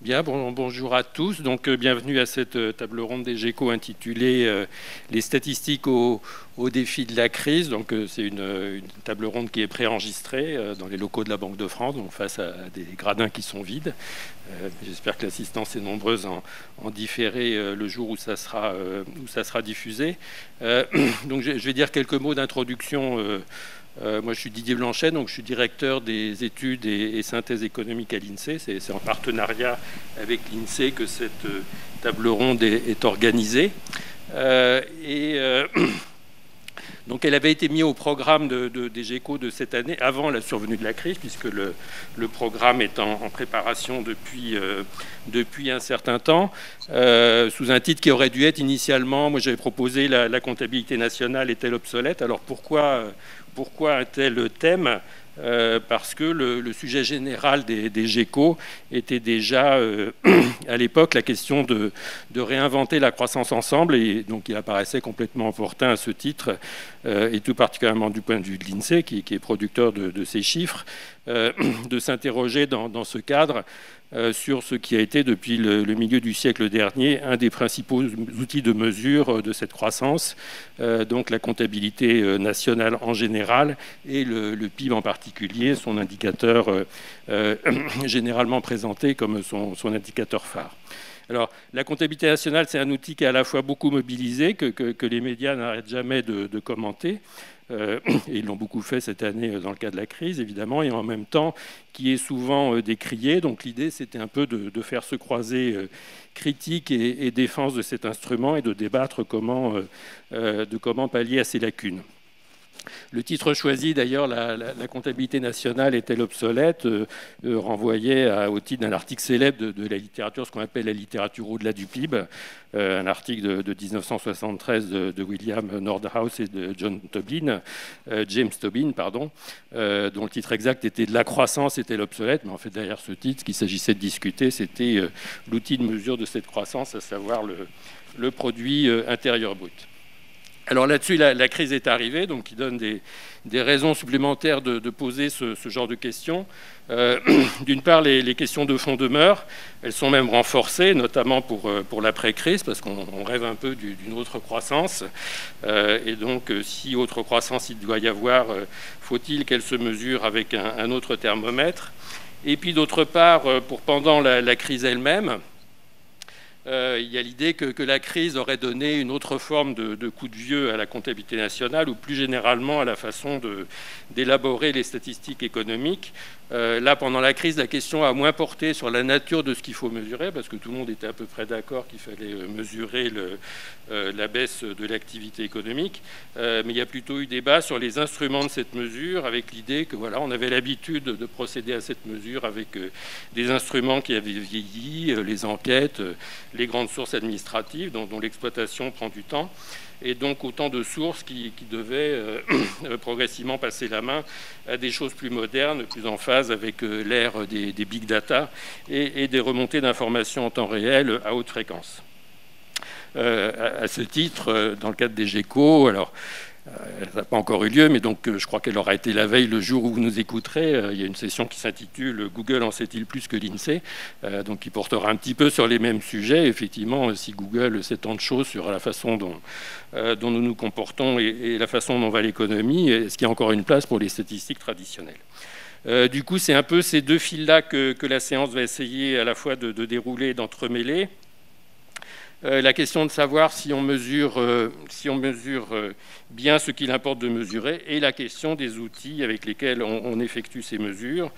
Bien, bonjour à tous. Donc, bienvenue à cette table ronde des GECO intitulée Les statistiques au défi de la crise. Donc, c'est une table ronde qui est préenregistrée dans les locaux de la Banque de France, donc face à des gradins qui sont vides. J'espère que l'assistance est nombreuse en différé le jour où ça sera diffusé. Donc, je vais dire quelques mots d'introduction. Moi, je suis Didier Blanchet, donc je suis directeur des études et synthèse économique à l'INSEE. C'est en partenariat avec l'INSEE que cette table ronde est organisée. Donc, elle avait été mise au programme des GECO de cette année, avant la survenue de la crise, puisque le programme est en préparation depuis un certain temps, sous un titre qui aurait dû être initialement, moi j'avais proposé la comptabilité nationale est-elle obsolète? Alors pourquoi un tel thème? Parce que le sujet général des GECO était déjà à l'époque la question de réinventer la croissance ensemble, et donc il apparaissait complètement opportun à ce titre, et tout particulièrement du point de vue de l'INSEE qui est producteur de ces chiffres, de s'interroger dans ce cadre sur ce qui a été depuis le milieu du siècle dernier un des principaux outils de mesure de cette croissance, donc la comptabilité nationale en général et le PIB en particulier, son indicateur généralement présenté comme son indicateur phare. Alors, la comptabilité nationale, c'est un outil qui est à la fois beaucoup mobilisé, que les médias n'arrêtent jamais de commenter, et ils l'ont beaucoup fait cette année dans le cas de la crise, évidemment, et en même temps qui est souvent décrié. Donc l'idée, c'était un peu de faire se croiser critique et défense de cet instrument et de débattre comment pallier à ces lacunes. Le titre choisi, d'ailleurs, la comptabilité nationale est-elle obsolète, renvoyait au titre d'un article célèbre de la littérature, ce qu'on appelle la littérature au-delà du PIB, un article de 1973 de William Nordhaus et de James Tobin, dont le titre exact était « De la croissance est-elle obsolète ?» Mais en fait, derrière ce titre, ce qu'il s'agissait de discuter, c'était l'outil de mesure de cette croissance, à savoir le produit intérieur brut. Alors là-dessus, la crise est arrivée, donc qui donne des raisons supplémentaires de poser ce genre de questions. D'une part, les questions de fond demeurent. Elles sont même renforcées, notamment pour l'après-crise, parce qu'on rêve un peu d'une autre croissance. Et donc, si autre croissance il doit y avoir, faut-il qu'elle se mesure avec un autre thermomètre? Et puis, d'autre part, pendant la crise elle-même, il y a l'idée que la crise aurait donné une autre forme de coup de vieux à la comptabilité nationale, ou plus généralement à la façon d'élaborer les statistiques économiques. Là, pendant la crise, la question a moins porté sur la nature de ce qu'il faut mesurer, parce que tout le monde était à peu près d'accord qu'il fallait mesurer la baisse de l'activité économique. Mais il y a plutôt eu débat sur les instruments de cette mesure, avec l'idée que voilà, on avait l'habitude de procéder à cette mesure avec des instruments qui avaient vieilli, les enquêtes, les grandes sources administratives dont l'exploitation prend du temps, et donc autant de sources qui devaient progressivement passer la main à des choses plus modernes, plus en phase avec l'ère des big data et des remontées d'informations en temps réel à haute fréquence. À ce titre, dans le cadre des GECO, alors elle n'a pas encore eu lieu, mais donc je crois qu'elle aura été la veille le jour où vous nous écouterez. Il y a une session qui s'intitule « Google en sait-il plus que l'INSEE ?» donc qui portera un petit peu sur les mêmes sujets. Effectivement, si Google sait tant de choses sur la façon dont nous nous comportons et la façon dont va l'économie, est-ce qu'il y a encore une place pour les statistiques traditionnelles? Du coup, c'est un peu ces deux fils-là que la séance va essayer à la fois de dérouler et d'entremêler. La question de savoir si on mesure bien ce qu'il importe de mesurer, et la question des outils avec lesquels on effectue ces mesures.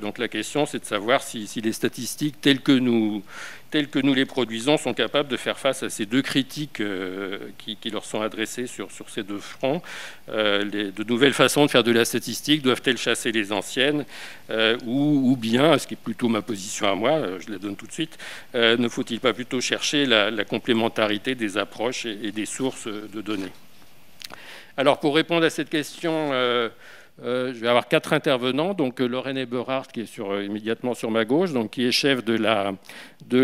Donc la question, c'est de savoir si les statistiques telles que nous les produisons sont capables de faire face à ces deux critiques qui leur sont adressées sur ces deux fronts. De nouvelles façons de faire de la statistique doivent-elles chasser les anciennes, ou bien, ce qui est plutôt ma position à moi, je la donne tout de suite, ne faut-il pas plutôt chercher la complémentarité des approches et des sources de données? Alors, pour répondre à cette question, Je vais avoir 4 intervenants. Donc Lorraine Eberhardt, qui est immédiatement sur ma gauche, donc, qui est chef de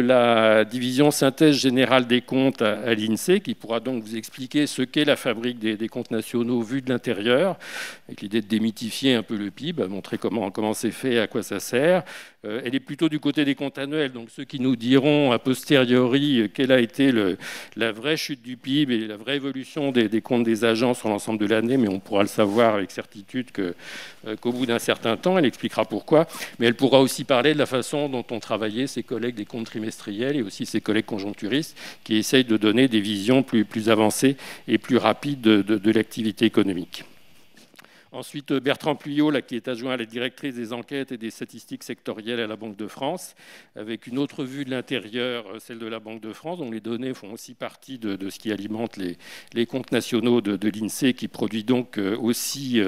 la division synthèse générale des comptes à l'INSEE, qui pourra donc vous expliquer ce qu'est la fabrique des comptes nationaux vus de l'intérieur, avec l'idée de démythifier un peu le PIB, montrer comment c'est fait, à quoi ça sert. Elle est plutôt du côté des comptes annuels, donc ceux qui nous diront a posteriori quelle a été la vraie chute du PIB et la vraie évolution des comptes des agents sur l'ensemble de l'année, mais on pourra le savoir avec certitude qu'au bout d'un certain temps, elle expliquera pourquoi, mais elle pourra aussi parler de la façon dont ont travaillé ses collègues des comptes trimestriels et aussi ses collègues conjoncturistes qui essayent de donner des visions plus avancées et plus rapides de l'activité économique. Ensuite, Bertrand Puyot, qui est adjoint à la directrice des enquêtes et des statistiques sectorielles à la Banque de France, avec une autre vue de l'intérieur, celle de la Banque de France, dont les données font aussi partie de ce qui alimente les comptes nationaux de l'INSEE, qui produit donc aussi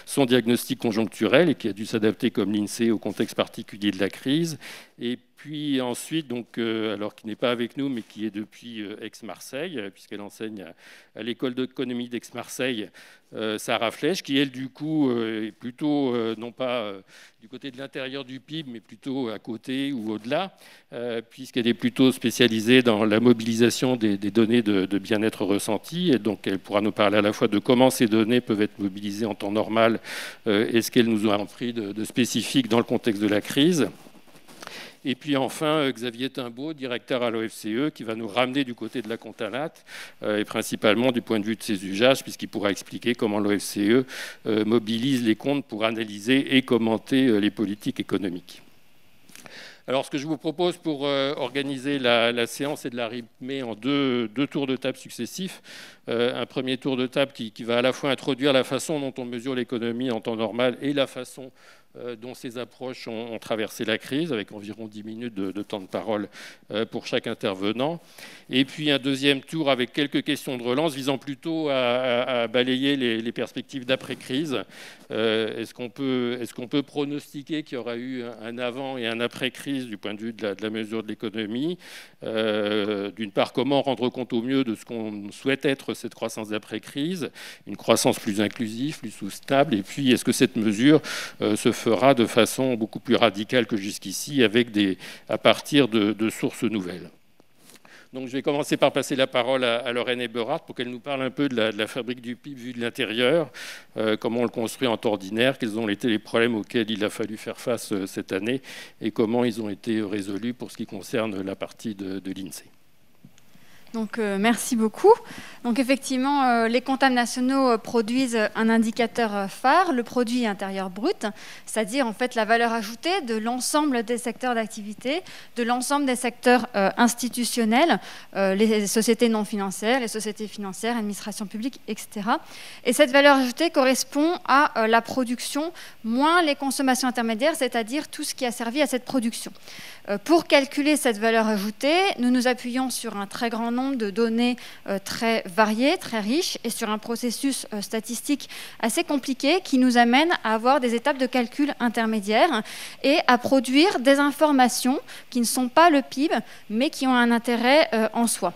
son diagnostic conjoncturel et qui a dû s'adapter comme l'INSEE au contexte particulier de la crise. Et puis ensuite, donc, alors qui n'est pas avec nous, mais qui est depuis Aix-Marseille, puisqu'elle enseigne à l'école d'économie d'Aix-Marseille, Sarah Flech, qui elle, du coup, est plutôt, non pas du côté de l'intérieur du PIB, mais plutôt à côté ou au-delà, puisqu'elle est plutôt spécialisée dans la mobilisation des données de bien-être ressenti. Et donc, elle pourra nous parler à la fois de comment ces données peuvent être mobilisées en temps normal et ce qu'elles nous ont appris de spécifique dans le contexte de la crise. Et puis enfin, Xavier Timbaud, directeur à l'OFCE, qui va nous ramener du côté de la Contalat, et principalement du point de vue de ses usages, puisqu'il pourra expliquer comment l'OFCE mobilise les comptes pour analyser et commenter les politiques économiques. Alors, ce que je vous propose pour organiser la séance, c'est de la rythmer en deux tours de table successifs. Un premier tour de table qui va à la fois introduire la façon dont on mesure l'économie en temps normal et la façon dont ces approches ont traversé la crise, avec environ 10 minutes de temps de parole pour chaque intervenant. Et puis un deuxième tour avec quelques questions de relance visant plutôt à balayer les perspectives d'après-crise. Est-ce qu'on peut pronostiquer qu'il y aura eu un avant et un après-crise du point de vue de la mesure de l'économie? D'une part, comment rendre compte au mieux de ce qu'on souhaite être cette croissance d'après-crise, une croissance plus inclusive, plus stable, et puis est-ce que cette mesure se fera de façon beaucoup plus radicale que jusqu'ici, à partir de sources nouvelles. Donc, je vais commencer par passer la parole à Lorraine Eberhardt pour qu'elle nous parle un peu de la fabrique du PIB vue de l'intérieur, comment on le construit en temps ordinaire, quels ont été les problèmes auxquels il a fallu faire face cette année et comment ils ont été résolus pour ce qui concerne la partie de l'INSEE. Donc, merci beaucoup. Donc, effectivement, les comptables nationaux produisent un indicateur phare, le produit intérieur brut, c'est-à-dire en fait la valeur ajoutée de l'ensemble des secteurs d'activité, de l'ensemble des secteurs institutionnels, les sociétés non financières, les sociétés financières, administration publique, etc. Et cette valeur ajoutée correspond à la production moins les consommations intermédiaires, c'est-à-dire tout ce qui a servi à cette production. Pour calculer cette valeur ajoutée, nous nous appuyons sur un très grand nombre de données très variées, très riches, et sur un processus statistique assez compliqué qui nous amène à avoir des étapes de calcul intermédiaires et à produire des informations qui ne sont pas le PIB, mais qui ont un intérêt en soi.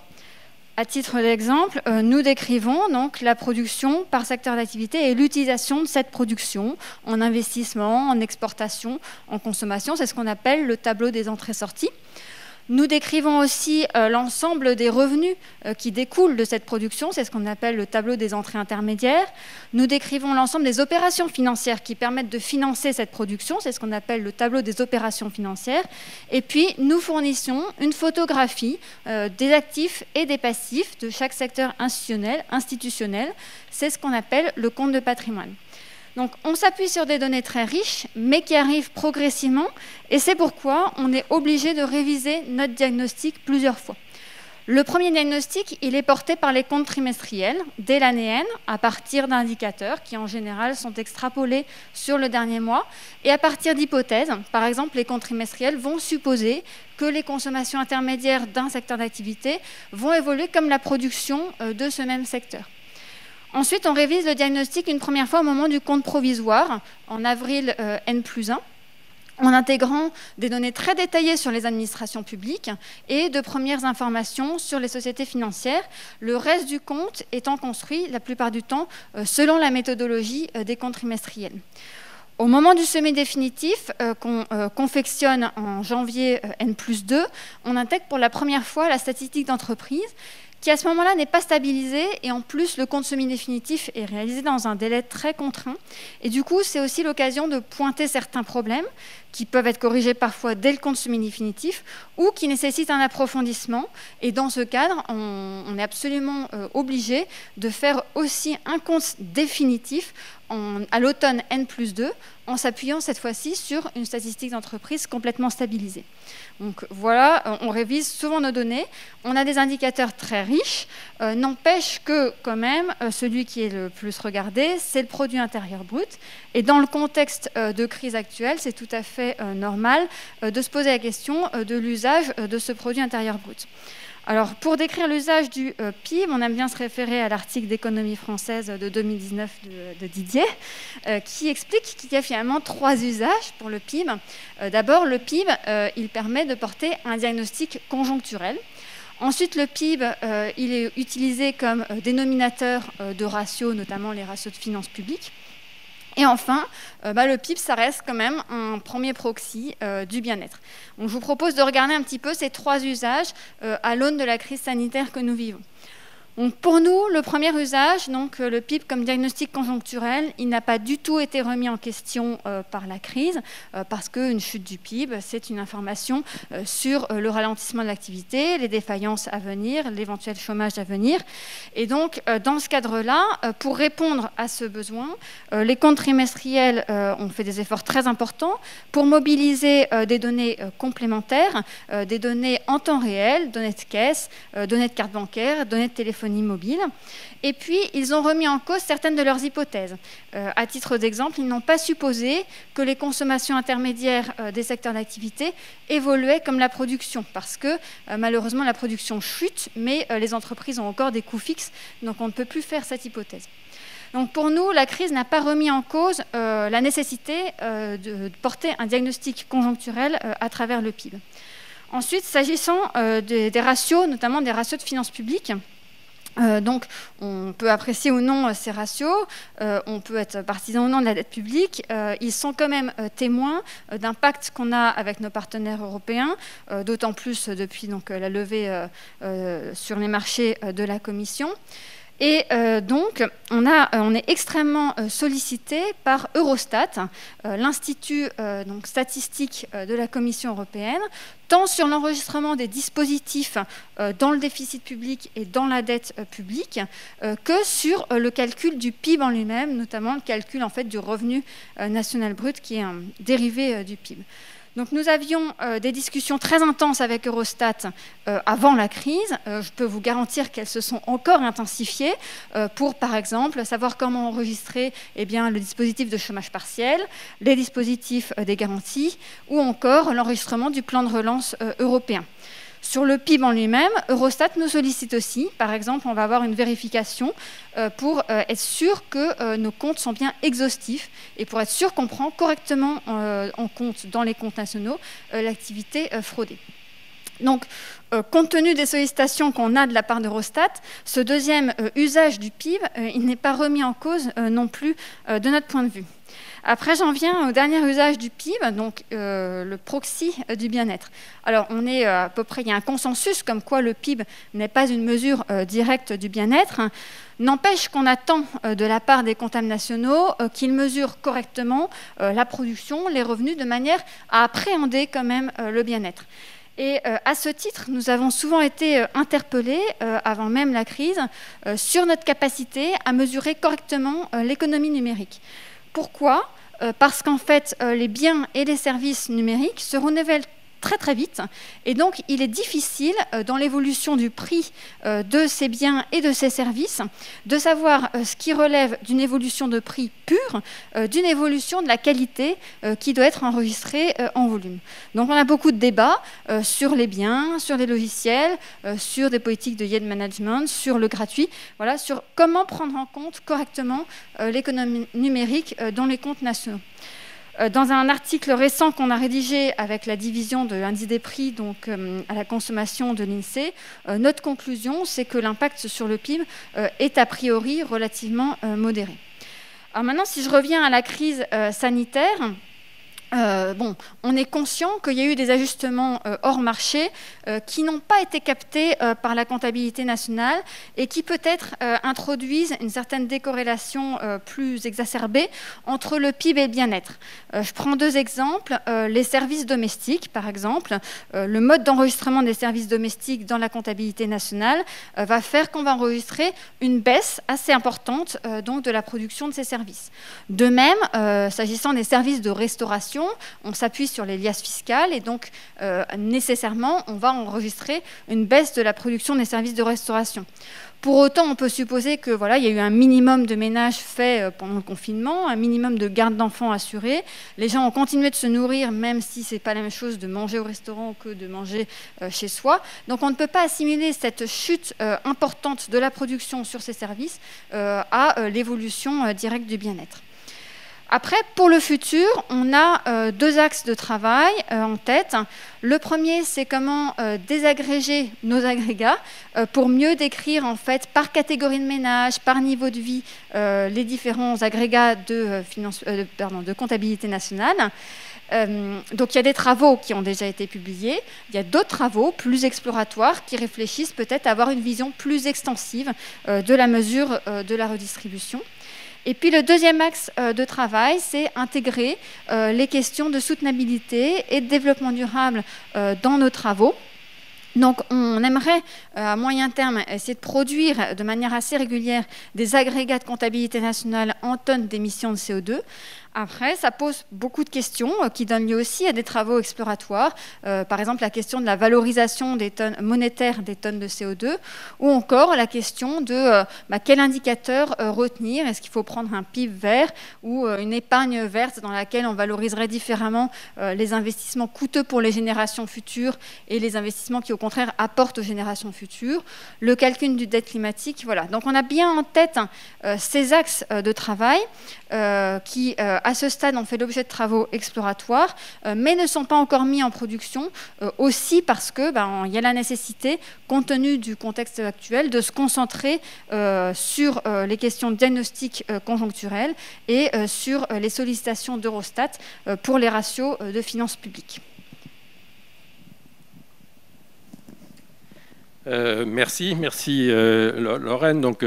À titre d'exemple, nous décrivons donc la production par secteur d'activité et l'utilisation de cette production en investissement, en exportation, en consommation. C'est ce qu'on appelle le tableau des entrées-sorties. Nous décrivons aussi l'ensemble des revenus qui découlent de cette production, c'est ce qu'on appelle le tableau des entrées intermédiaires. Nous décrivons l'ensemble des opérations financières qui permettent de financer cette production, c'est ce qu'on appelle le tableau des opérations financières. Et puis, nous fournissons une photographie des actifs et des passifs de chaque secteur institutionnel, c'est ce qu'on appelle le compte de patrimoine. Donc, on s'appuie sur des données très riches, mais qui arrivent progressivement, et c'est pourquoi on est obligé de réviser notre diagnostic plusieurs fois. Le premier diagnostic, il est porté par les comptes trimestriels dès l'année N, à partir d'indicateurs qui, en général, sont extrapolés sur le dernier mois, et à partir d'hypothèses. Par exemple, les comptes trimestriels vont supposer que les consommations intermédiaires d'un secteur d'activité vont évoluer comme la production de ce même secteur. Ensuite, on révise le diagnostic une première fois au moment du compte provisoire, en avril N+1. en intégrant des données très détaillées sur les administrations publiques et de premières informations sur les sociétés financières, le reste du compte étant construit la plupart du temps selon la méthodologie des comptes trimestriels. Au moment du sommet définitif qu'on confectionne en janvier N+2, on intègre pour la première fois la statistique d'entreprise qui à ce moment-là n'est pas stabilisée et en plus le compte semi-définitif est réalisé dans un délai très contraint et du coup c'est aussi l'occasion de pointer certains problèmes qui peuvent être corrigés parfois dès le compte semi-définitif ou qui nécessitent un approfondissement et dans ce cadre on est absolument obligé de faire aussi un compte définitif à l'automne N+2 en s'appuyant cette fois-ci sur une statistique d'entreprise complètement stabilisée. Donc voilà, on révise souvent nos données, on a des indicateurs très riches, n'empêche que quand même, celui qui est le plus regardé, c'est le produit intérieur brut. Et dans le contexte de crise actuelle, c'est tout à fait normal de se poser la question de l'usage de ce produit intérieur brut. Alors, pour décrire l'usage du PIB, on aime bien se référer à l'article d'économie française de 2019 de Didier, qui explique qu'il y a finalement 3 usages pour le PIB. D'abord, le PIB, il permet de porter un diagnostic conjoncturel. Ensuite, le PIB, il est utilisé comme dénominateur de ratios, notamment les ratios de finances publiques. Et enfin, le PIB, ça reste quand même un premier proxy du bien-être. Donc, je vous propose de regarder un petit peu ces 3 usages à l'aune de la crise sanitaire que nous vivons. Donc, pour nous, le premier usage, donc, le PIB comme diagnostic conjoncturel, il n'a pas du tout été remis en question par la crise, parce qu'une chute du PIB, c'est une information sur le ralentissement de l'activité, les défaillances à venir, l'éventuel chômage à venir. Et donc, dans ce cadre-là, pour répondre à ce besoin, les comptes trimestriels ont fait des efforts très importants pour mobiliser des données complémentaires, des données en temps réel, données de caisse, données de carte bancaire, données de téléphone mobile. Et puis, ils ont remis en cause certaines de leurs hypothèses. À titre d'exemple, ils n'ont pas supposé que les consommations intermédiaires des secteurs d'activité évoluaient comme la production, parce que malheureusement, la production chute, mais les entreprises ont encore des coûts fixes, donc on ne peut plus faire cette hypothèse. Donc pour nous, la crise n'a pas remis en cause la nécessité de porter un diagnostic conjoncturel à travers le PIB. Ensuite, s'agissant des ratios, notamment des ratios de finances publiques, donc, on peut apprécier ou non ces ratios, on peut être partisan ou non de la dette publique, ils sont quand même témoins d'un pacte qu'on a avec nos partenaires européens, d'autant plus depuis donc, la levée sur les marchés de la Commission. Et donc, on est extrêmement sollicité par Eurostat, l'institut statistique de la Commission européenne, tant sur l'enregistrement des dispositifs dans le déficit public et dans la dette publique, que sur le calcul du PIB en lui-même, notamment le calcul en fait, du revenu national brut, qui est un dérivé du PIB. Donc nous avions des discussions très intenses avec Eurostat avant la crise. Je peux vous garantir qu'elles se sont encore intensifiées pour, par exemple, savoir comment enregistrer le dispositif de chômage partiel, les dispositifs des garanties ou encore l'enregistrement du plan de relance européen. Sur le PIB en lui-même, Eurostat nous sollicite aussi. Par exemple, on va avoir une vérification pour être sûr que nos comptes sont bien exhaustifs et pour être sûr qu'on prend correctement en compte dans les comptes nationaux l'activité fraudée. Donc, compte tenu des sollicitations qu'on a de la part d'Eurostat, ce deuxième usage du PIB, il n'est pas remis en cause non plus de notre point de vue. Après, j'en viens au dernier usage du PIB, donc le proxy du bien-être. Alors, on est à peu près, il y a un consensus comme quoi le PIB n'est pas une mesure directe du bien-être. N'empêche qu'on attend de la part des comptables nationaux qu'ils mesurent correctement la production, les revenus, de manière à appréhender quand même le bien-être. Et à ce titre, nous avons souvent été interpellés, avant même la crise, sur notre capacité à mesurer correctement l'économie numérique. Pourquoi ? Parce qu'en fait, les biens et les services numériques se renouvellent très très vite et donc il est difficile dans l'évolution du prix de ces biens et de ces services de savoir ce qui relève d'une évolution de prix pure, d'une évolution de la qualité qui doit être enregistrée en volume. Donc on a beaucoup de débats sur les biens, sur les logiciels, sur des politiques de yield management, sur le gratuit, voilà, sur comment prendre en compte correctement l'économie numérique dans les comptes nationaux. Dans un article récent qu'on a rédigé avec la division de l'indice des prix donc, à la consommation de l'INSEE, notre conclusion, c'est que l'impact sur le PIB est a priori relativement modéré. Alors maintenant, si je reviens à la crise sanitaire, on est conscient qu'il y a eu des ajustements hors marché qui n'ont pas été captés par la comptabilité nationale et qui peut-être introduisent une certaine décorrélation plus exacerbée entre le PIB et le bien-être. Je prends deux exemples. Les services domestiques, par exemple. Le mode d'enregistrement des services domestiques dans la comptabilité nationale va faire qu'on va enregistrer une baisse assez importante donc de la production de ces services. De même, s'agissant des services de restauration, on s'appuie sur les liasses fiscales et donc nécessairement on va enregistrer une baisse de la production des services de restauration. Pour autant, on peut supposer que voilà, il y a eu un minimum de ménage fait pendant le confinement, un minimum de garde d'enfants assuré. Les gens ont continué de se nourrir, même si ce n'est pas la même chose de manger au restaurant que de manger chez soi. Donc on ne peut pas assimiler cette chute importante de la production sur ces services à l'évolution directe du bien-être. Après, pour le futur, on a deux axes de travail en tête. Le premier, c'est comment désagréger nos agrégats pour mieux décrire en fait par catégorie de ménage, par niveau de vie, les différents agrégats de comptabilité nationale. Donc il y a des travaux qui ont déjà été publiés, il y a d'autres travaux plus exploratoires qui réfléchissent peut-être à avoir une vision plus extensive de la mesure de la redistribution. Et puis le deuxième axe de travail, c'est intégrer les questions de soutenabilité et de développement durable dans nos travaux. Donc on aimerait à moyen terme essayer de produire de manière assez régulière des agrégats de comptabilité nationale en tonnes d'émissions de CO2. Après, ça pose beaucoup de questions qui donnent lieu aussi à des travaux exploratoires. Par exemple, la question de la valorisation des tonnes monétaires des tonnes de CO2 ou encore la question de quel indicateur retenir. Est-ce qu'il faut prendre un PIB vert ou une épargne verte dans laquelle on valoriserait différemment les investissements coûteux pour les générations futures et les investissements qui, au contraire, apportent aux générations futures. Le calcul du dette climatique, voilà. Donc, on a bien en tête ces axes de travail qui, à ce stade, ont fait l'objet de travaux exploratoires, mais ne sont pas encore mis en production, aussi parce qu'il y a la nécessité, compte tenu du contexte actuel, de se concentrer sur les questions de diagnostic conjoncturel et sur les sollicitations d'Eurostat pour les ratios de finances publiques. Merci Lorraine. Donc,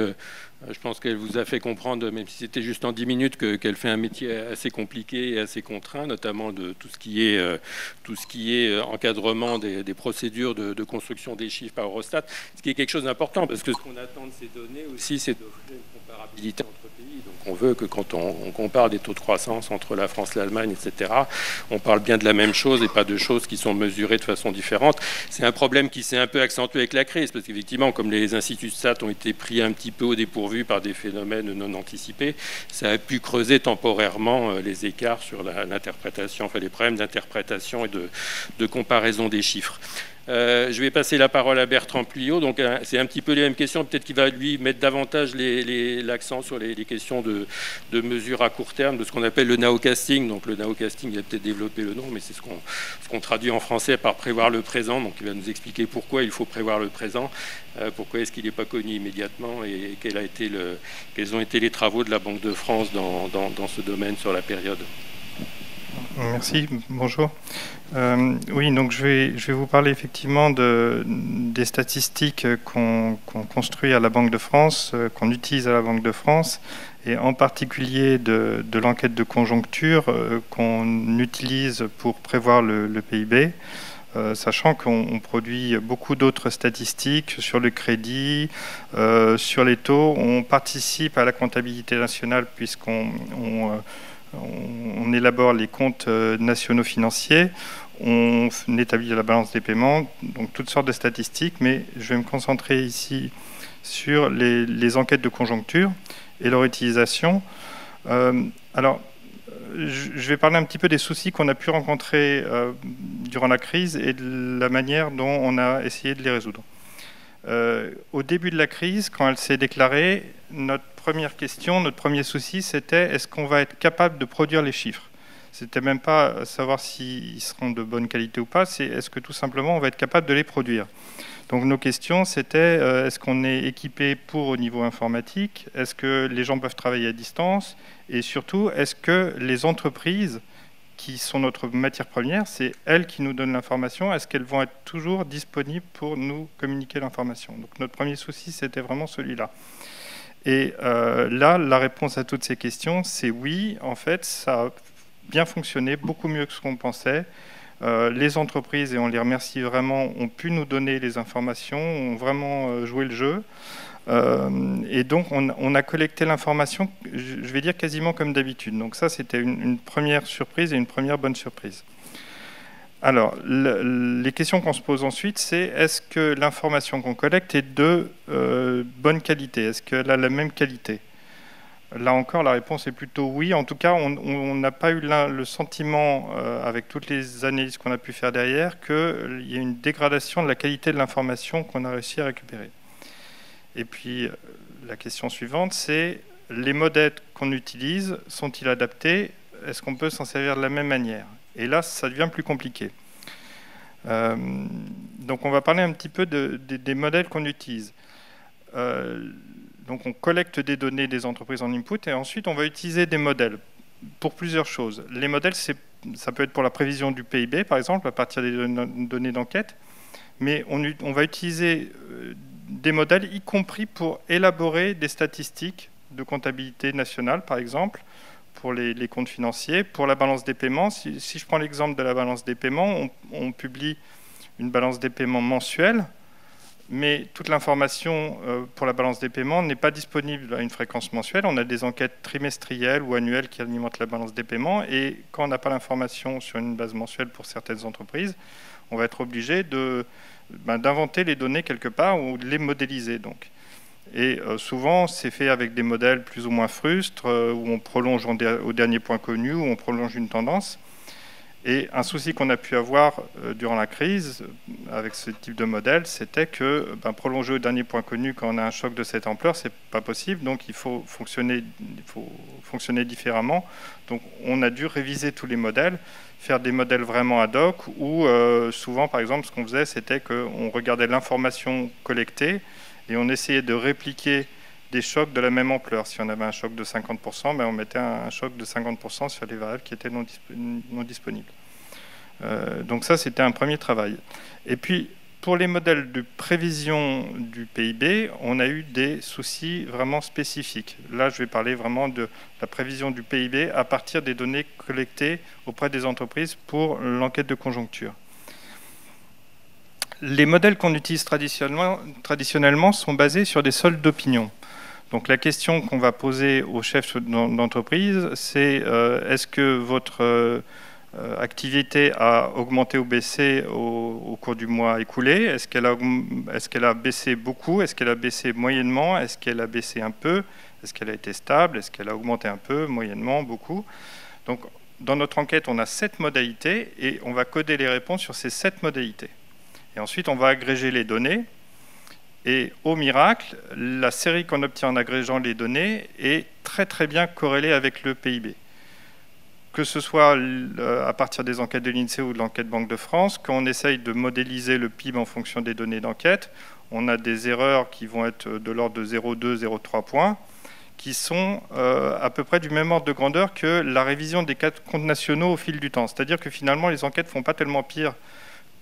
je pense qu'elle vous a fait comprendre, même si c'était juste en 10 minutes, qu'elle fait un métier assez compliqué et assez contraint, notamment de tout ce qui est encadrement des procédures de construction des chiffres par Eurostat, ce qui est quelque chose d'important, parce que ce qu'on attend de ces données aussi, c'est d'offrir une comparabilité entre pays. Donc on veut que quand on compare des taux de croissance entre la France, l'Allemagne, etc., on parle bien de la même chose et pas de choses qui sont mesurées de façon différente. C'est un problème qui s'est un peu accentué avec la crise, parce qu'effectivement, comme les instituts stat ont été pris un petit peu au dépourvu par des phénomènes non anticipés, ça a pu creuser temporairement les écarts sur l'interprétation, enfin les problèmes d'interprétation et de comparaison des chiffres. Je vais passer la parole à Bertrand Puyot. Donc, c'est un petit peu les mêmes questions. Peut-être qu'il va lui mettre davantage l'accent sur les questions de mesures à court terme, de ce qu'on appelle le nowcasting. Donc, le nowcasting, il a peut-être développé le nom, mais c'est ce qu'on traduit en français par prévoir le présent. Donc, il va nous expliquer pourquoi il faut prévoir le présent, pourquoi est-ce qu'il n'est pas connu immédiatement et quels ont été les travaux de la Banque de France dans ce domaine sur la période. Merci, bonjour. Oui, donc je vais vous parler effectivement des statistiques qu'on construit à la Banque de France, qu'on utilise à la Banque de France, et en particulier de l'enquête de conjoncture qu'on utilise pour prévoir le PIB, sachant qu'on produit beaucoup d'autres statistiques sur le crédit, sur les taux. On participe à la comptabilité nationale puisqu'on élabore les comptes nationaux financiers, on établit la balance des paiements, donc toutes sortes de statistiques, mais je vais me concentrer ici sur les enquêtes de conjoncture et leur utilisation. Alors, je vais parler un petit peu des soucis qu'on a pu rencontrer durant la crise et de la manière dont on a essayé de les résoudre. Au début de la crise, quand elle s'est déclarée, notre première question, notre premier souci, c'était est-ce qu'on va être capable de produire les chiffres? C'était même pas savoir s'ils seront de bonne qualité ou pas, c'est est-ce que tout simplement on va être capable de les produire. Donc nos questions, c'était est-ce qu'on est équipé pour au niveau informatique? Est-ce que les gens peuvent travailler à distance? Et surtout, est-ce que les entreprises qui sont notre matière première, c'est elles qui nous donnent l'information, est-ce qu'elles vont être toujours disponibles pour nous communiquer l'information? Donc notre premier souci, c'était vraiment celui-là. Et là, la réponse à toutes ces questions, c'est oui. En fait, ça a bien fonctionné, beaucoup mieux que ce qu'on pensait. Les entreprises, et on les remercie vraiment, ont pu nous donner les informations, ont vraiment joué le jeu. Et donc, on a collecté l'information, je vais dire quasiment comme d'habitude. Donc ça, c'était une première surprise et une première bonne surprise. Alors, les questions qu'on se pose ensuite, c'est est-ce que l'information qu'on collecte est de bonne qualité? Est-ce qu'elle a la même qualité? Là encore, la réponse est plutôt oui. En tout cas, on n'a pas eu le sentiment, avec toutes les analyses qu'on a pu faire derrière, qu'il y a une dégradation de la qualité de l'information qu'on a réussi à récupérer. Et puis, la question suivante, c'est les modèles qu'on utilise, sont-ils adaptés? Est-ce qu'on peut s'en servir de la même manière? Et là, ça devient plus compliqué. Donc, on va parler un petit peu des modèles qu'on utilise. Donc, on collecte des données des entreprises en input et ensuite, on va utiliser des modèles pour plusieurs choses. Les modèles, ça peut être pour la prévision du PIB, par exemple, à partir des données d'enquête. Mais on va utiliser des modèles, y compris pour élaborer des statistiques de comptabilité nationale, par exemple, pour les comptes financiers, pour la balance des paiements. Si je prends l'exemple de la balance des paiements, on publie une balance des paiements mensuelle, mais toute l'information pour la balance des paiements n'est pas disponible à une fréquence mensuelle. On a des enquêtes trimestrielles ou annuelles qui alimentent la balance des paiements, et quand on n'a pas l'information sur une base mensuelle pour certaines entreprises, on va être obligé d'inventer les données quelque part ou de les modéliser. Donc. Et souvent, c'est fait avec des modèles plus ou moins frustres, où on prolonge au dernier point connu, où on prolonge une tendance. Et un souci qu'on a pu avoir durant la crise avec ce type de modèle, c'était que prolonger au dernier point connu quand on a un choc de cette ampleur, c'est pas possible. Donc il faut fonctionner différemment. Donc on a dû réviser tous les modèles, faire des modèles vraiment ad hoc, où souvent, par exemple, ce qu'on faisait, c'était qu'on regardait l'information collectée et on essayait de répliquer des chocs de la même ampleur. Si on avait un choc de 50%, on mettait un choc de 50% sur les variables qui étaient non disponibles. Donc ça, c'était un premier travail. Et puis, pour les modèles de prévision du PIB, on a eu des soucis vraiment spécifiques. Là, je vais parler vraiment de la prévision du PIB à partir des données collectées auprès des entreprises pour l'enquête de conjoncture. Les modèles qu'on utilise traditionnellement sont basés sur des soldes d'opinion. Donc la question qu'on va poser aux chefs d'entreprise, c'est est-ce que votre activité a augmenté ou baissé au cours du mois écoulé? Est-ce qu'elle a baissé beaucoup? Est-ce qu'elle a baissé moyennement? Est-ce qu'elle a baissé un peu? Est-ce qu'elle a été stable? Est-ce qu'elle a augmenté un peu, moyennement, beaucoup? Donc dans notre enquête, on a 7 modalités et on va coder les réponses sur ces 7 modalités. Et ensuite, on va agréger les données. Et au miracle, la série qu'on obtient en agrégeant les données est très très bien corrélée avec le PIB. Que ce soit à partir des enquêtes de l'INSEE ou de l'enquête Banque de France, quand on essaye de modéliser le PIB en fonction des données d'enquête, on a des erreurs qui vont être de l'ordre de 0,2, 0,3 points, qui sont à peu près du même ordre de grandeur que la révision des comptes nationaux au fil du temps. C'est-à-dire que finalement, les enquêtes ne font pas tellement pire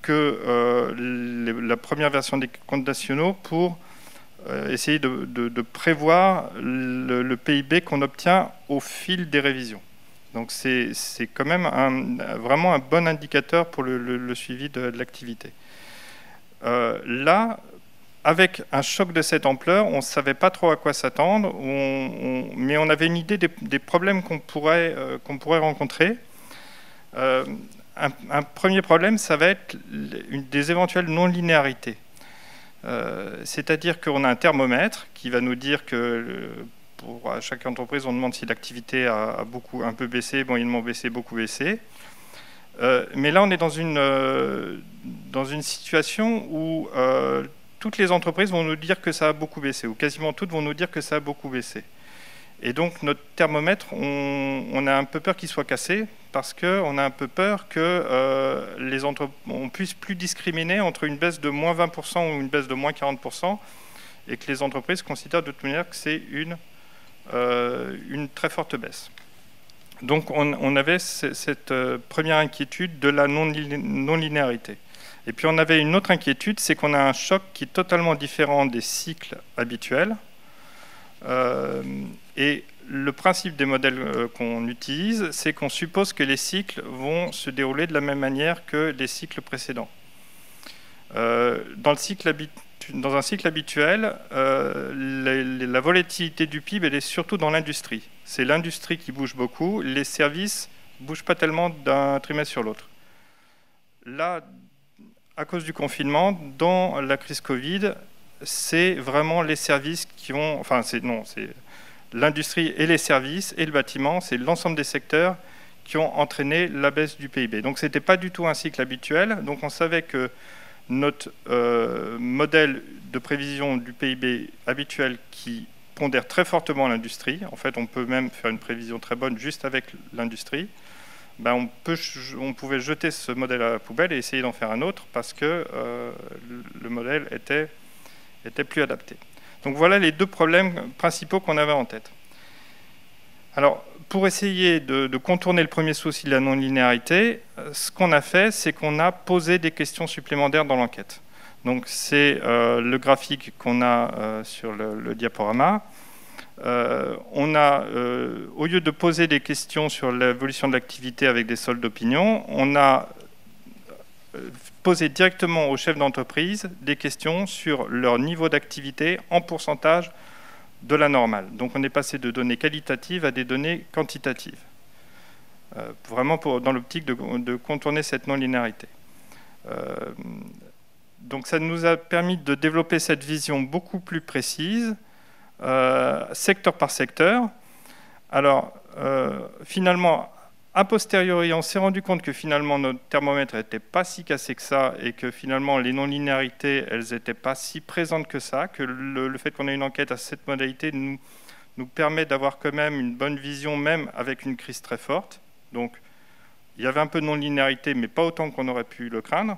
que la première version des comptes nationaux pour essayer de prévoir le PIB qu'on obtient au fil des révisions. Donc c'est quand même vraiment un bon indicateur pour le suivi de l'activité. Là, avec un choc de cette ampleur, on ne savait pas trop à quoi s'attendre, mais on avait une idée des problèmes qu'on pourrait rencontrer. Un premier problème, ça va être des éventuelles non-linéarités. C'est-à-dire qu'on a un thermomètre qui va nous dire que pour chaque entreprise, on demande si l'activité a un peu baissé, moyennement baissé, beaucoup baissé. Mais là, on est dans une situation où toutes les entreprises vont nous dire que ça a beaucoup baissé, ou quasiment toutes vont nous dire que ça a beaucoup baissé. Et donc, notre thermomètre, on a un peu peur qu'il soit cassé, parce qu'on a un peu peur que on puisse plus discriminer entre une baisse de moins 20% ou une baisse de moins 40%, et que les entreprises considèrent de toute manière que c'est une très forte baisse. Donc on avait cette première inquiétude de la non-linéarité. Et puis on avait une autre inquiétude, c'est qu'on a un choc qui est totalement différent des cycles habituels. Et le principe des modèles qu'on utilise, c'est qu'on suppose que les cycles vont se dérouler de la même manière que les cycles précédents. Dans un cycle habituel, la volatilité du PIB, elle est surtout dans l'industrie. C'est l'industrie qui bouge beaucoup, les services ne bougent pas tellement d'un trimestre sur l'autre. Là, à cause du confinement, dans la crise Covid, c'est vraiment les services qui ont... Enfin, c'est l'industrie et les services et le bâtiment, c'est l'ensemble des secteurs qui ont entraîné la baisse du PIB. Donc, ce n'était pas du tout un cycle habituel. Donc, on savait que notre modèle de prévision du PIB habituel qui pondère très fortement l'industrie, en fait, on peut même faire une prévision très bonne juste avec l'industrie, on pouvait jeter ce modèle à la poubelle et essayer d'en faire un autre parce que le modèle était plus adapté. Donc voilà les deux problèmes principaux qu'on avait en tête. Alors, pour essayer de contourner le premier souci de la non-linéarité, ce qu'on a fait, c'est qu'on a posé des questions supplémentaires dans l'enquête. Donc c'est le graphique qu'on a sur le diaporama. On a, au lieu de poser des questions sur l'évolution de l'activité avec des soldes d'opinion, on a posé directement aux chefs d'entreprise des questions sur leur niveau d'activité en pourcentage de la normale. Donc on est passé de données qualitatives à des données quantitatives, vraiment dans l'optique de contourner cette non-linéarité. Donc ça nous a permis de développer cette vision beaucoup plus précise, secteur par secteur. Alors, finalement, a posteriori, on s'est rendu compte que finalement notre thermomètre n'était pas si cassé que ça et que finalement les non-linéarités, elles n'étaient pas si présentes que ça, que le fait qu'on ait une enquête à cette modalité nous permet d'avoir quand même une bonne vision, même avec une crise très forte. Donc, il y avait un peu de non-linéarité, mais pas autant qu'on aurait pu le craindre.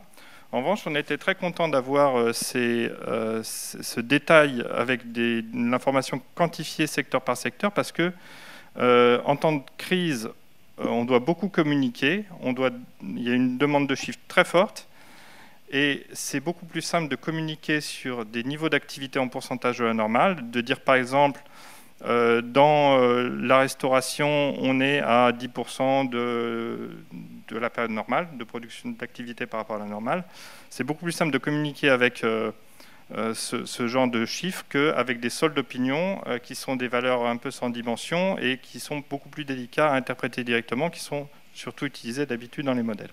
En revanche, on était très content d'avoir ce détail avec l'information quantifiée secteur par secteur, parce que en temps de crise, on doit beaucoup communiquer, il y a une demande de chiffres très forte, et c'est beaucoup plus simple de communiquer sur des niveaux d'activité en pourcentage de la normale, de dire par exemple, dans la restauration, on est à 10% de la période normale, de production d'activité par rapport à la normale. C'est beaucoup plus simple de communiquer avec ce genre de chiffres qu'avec des soldes d'opinion qui sont des valeurs un peu sans dimension et qui sont beaucoup plus délicats à interpréter directement, qui sont surtout utilisés d'habitude dans les modèles.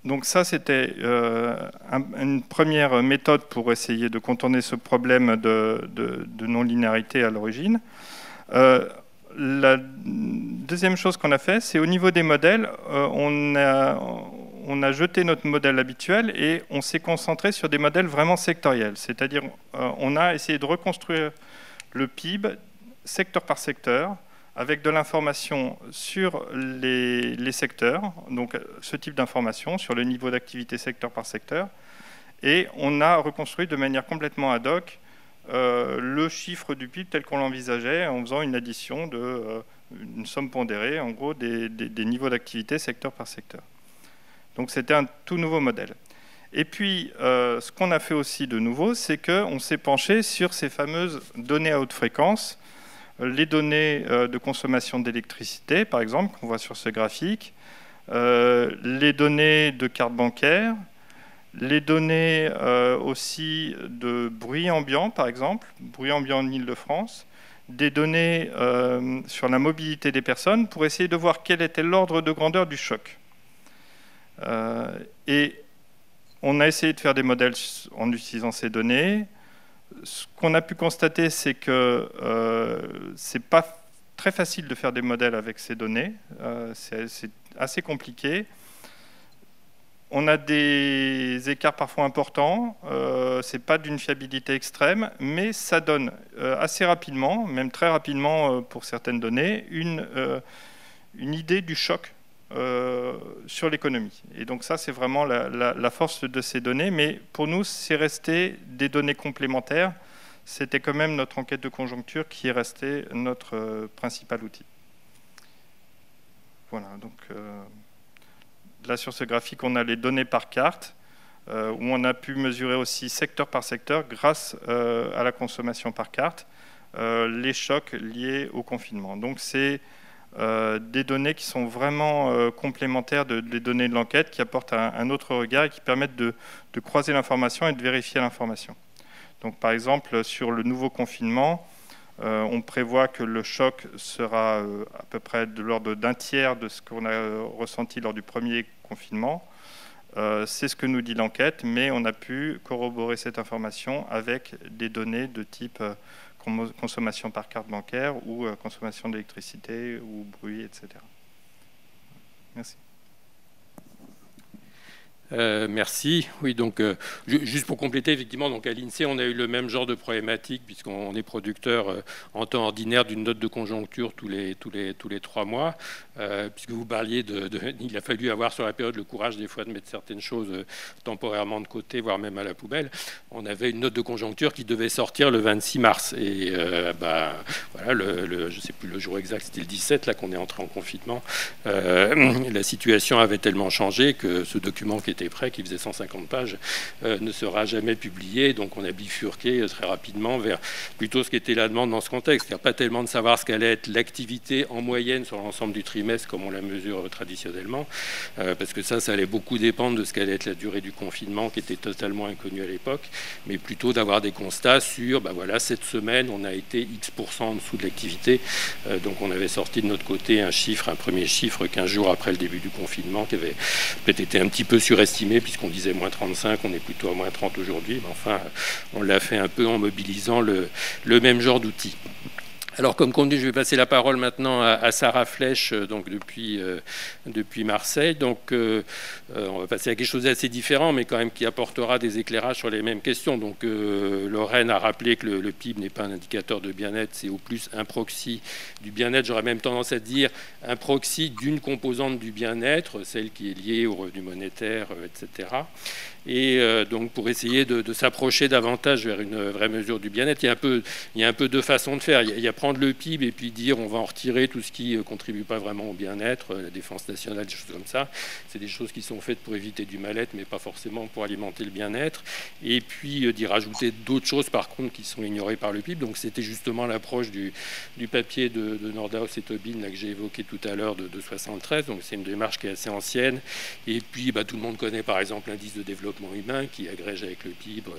Donc ça, c'était une première méthode pour essayer de contourner ce problème de non-linéarité à l'origine. La deuxième chose qu'on a fait, c'est au niveau des modèles, on a jeté notre modèle habituel et on s'est concentré sur des modèles vraiment sectoriels. C'est-à-dire, on a essayé de reconstruire le PIB secteur par secteur, avec de l'information sur les secteurs, donc ce type d'information sur le niveau d'activité secteur par secteur, et on a reconstruit de manière complètement ad hoc le chiffre du PIB tel qu'on l'envisageait en faisant une addition une somme pondérée, en gros, des niveaux d'activité secteur par secteur. Donc c'était un tout nouveau modèle. Et puis, ce qu'on a fait aussi de nouveau, c'est qu'on s'est penché sur ces fameuses données à haute fréquence, les données de consommation d'électricité, par exemple, qu'on voit sur ce graphique, les données de carte bancaire, les données aussi de bruit ambiant, par exemple, bruit ambiant en Île-de-France, des données sur la mobilité des personnes pour essayer de voir quel était l'ordre de grandeur du choc. Et on a essayé de faire des modèles en utilisant ces données. Ce qu'on a pu constater, c'est que c'est pas très facile de faire des modèles avec ces données. C'est assez compliqué. On a des écarts parfois importants. C'est pas d'une fiabilité extrême, mais ça donne assez rapidement, même très rapidement pour certaines données, une idée du choc sur l'économie. Et donc ça, c'est vraiment la force de ces données. Mais pour nous, c'est resté des données complémentaires. C'était quand même notre enquête de conjoncture qui est restée notre principal outil. Voilà, donc là sur ce graphique, on a les données par carte, où on a pu mesurer aussi secteur par secteur, grâce à la consommation par carte, les chocs liés au confinement. Donc c'est des données qui sont vraiment complémentaires des données de l'enquête, qui apportent un autre regard et qui permettent de croiser l'information et de vérifier l'information. Donc par exemple, sur le nouveau confinement, on prévoit que le choc sera à peu près de l'ordre d'un tiers de ce qu'on a ressenti lors du premier confinement. C'est ce que nous dit l'enquête, mais on a pu corroborer cette information avec des données de type consommation par carte bancaire ou consommation d'électricité ou bruit, etc. Merci. Merci. Oui, donc juste pour compléter, effectivement, donc à l'INSEE, on a eu le même genre de problématique puisqu'on est producteur en temps ordinaire d'une note de conjoncture tous les 3 mois. Puisque vous parliez il a fallu avoir sur la période le courage des fois de mettre certaines choses temporairement de côté, voire même à la poubelle. On avait une note de conjoncture qui devait sortir le 26 mars. Et voilà, je ne sais plus le jour exact, c'était le 17, là qu'on est entré en confinement. La situation avait tellement changé que ce document qui était prêt, qui faisait 150 pages, ne sera jamais publié. Donc on a bifurqué très rapidement vers plutôt ce qui était la demande dans ce contexte. Il n'y a pas tellement de savoir ce qu'allait être l'activité en moyenne sur l'ensemble du trimestre comme on la mesure traditionnellement, parce que ça allait beaucoup dépendre de ce qu'allait être la durée du confinement qui était totalement inconnue à l'époque, mais plutôt d'avoir des constats sur, voilà, cette semaine on a été X% en dessous de l'activité, donc on avait sorti de notre côté un premier chiffre 15 jours après le début du confinement qui avait peut-être été un petit peu surestimé puisqu'on disait moins 35, on est plutôt à moins 30 aujourd'hui, mais enfin on l'a fait un peu en mobilisant le même genre d'outils. Alors, comme convenu, je vais passer la parole maintenant à Sarah Flech, donc depuis Marseille. Donc, on va passer à quelque chose d'assez différent, mais quand même qui apportera des éclairages sur les mêmes questions. Donc, Lorraine a rappelé que le PIB n'est pas un indicateur de bien-être, c'est au plus un proxy du bien-être. J'aurais même tendance à dire un proxy d'une composante du bien-être, celle qui est liée au revenu monétaire, etc. Et donc, pour essayer de s'approcher davantage vers une vraie mesure du bien-être, il y a un peu deux façons de faire. Il y a prendre le PIB et puis dire on va en retirer tout ce qui ne contribue pas vraiment au bien-être, la défense nationale, des choses comme ça. C'est des choses qui sont faites pour éviter du mal-être, mais pas forcément pour alimenter le bien-être. Et puis d'y rajouter d'autres choses, par contre, qui sont ignorées par le PIB. Donc, c'était justement l'approche du papier de Nordhaus et Tobin là, que j'ai évoqué tout à l'heure de 73. Donc, c'est une démarche qui est assez ancienne. Et puis, tout le monde connaît, par exemple, l'indice de développement humain qui agrège avec le PIB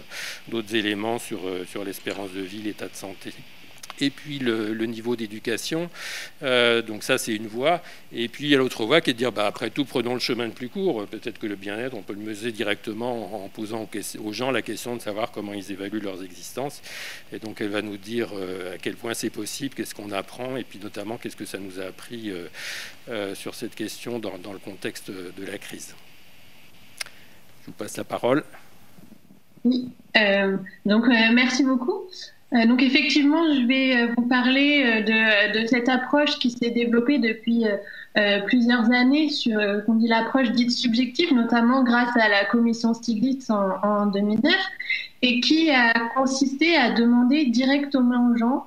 d'autres éléments sur l'espérance de vie, l'état de santé. Et puis le niveau d'éducation, donc ça c'est une voie. Et puis il y a l'autre voie qui est de dire, après tout, prenons le chemin le plus court. Peut-être que le bien-être, on peut le mesurer directement en posant aux gens la question de savoir comment ils évaluent leurs existences. Et donc elle va nous dire à quel point c'est possible, qu'est-ce qu'on apprend, et puis notamment qu'est-ce que ça nous a appris sur cette question dans le contexte de la crise. Je vous passe la parole. Oui, donc merci beaucoup. Donc effectivement, je vais vous parler de cette approche qui s'est développée depuis plusieurs années sur qu'on dit l'approche dite subjective, notamment grâce à la commission Stiglitz en 2009, et qui a consisté à demander directement aux gens,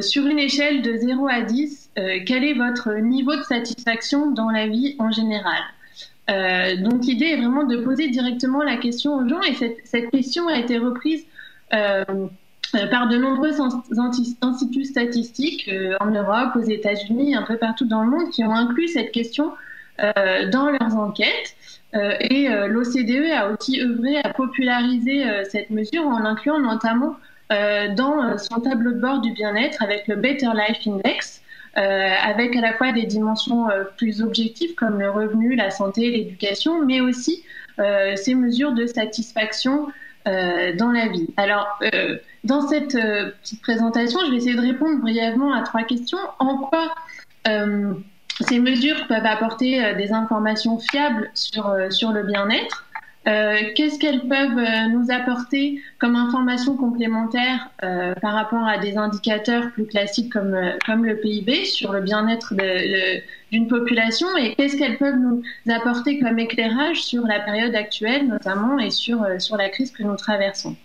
sur une échelle de 0 à 10, quel est votre niveau de satisfaction dans la vie en général. Donc l'idée est vraiment de poser directement la question aux gens, et cette question a été reprise par de nombreux instituts statistiques en Europe, aux États-Unis, un peu partout dans le monde, qui ont inclus cette question dans leurs enquêtes. Et l'OCDE a aussi œuvré à populariser cette mesure en l'incluant notamment dans son tableau de bord du bien-être avec le Better Life Index, avec à la fois des dimensions plus objectives comme le revenu, la santé, l'éducation, mais aussi ces mesures de satisfaction dans la vie. Alors, dans cette petite présentation, je vais essayer de répondre brièvement à 3 questions. En quoi ces mesures peuvent apporter des informations fiables sur le bien-être, qu'est-ce qu'elles peuvent nous apporter comme information complémentaire par rapport à des indicateurs plus classiques comme le PIB sur le bien-être d'une population, et qu'est-ce qu'elles peuvent nous apporter comme éclairage sur la période actuelle notamment et sur la crise que nous traversons.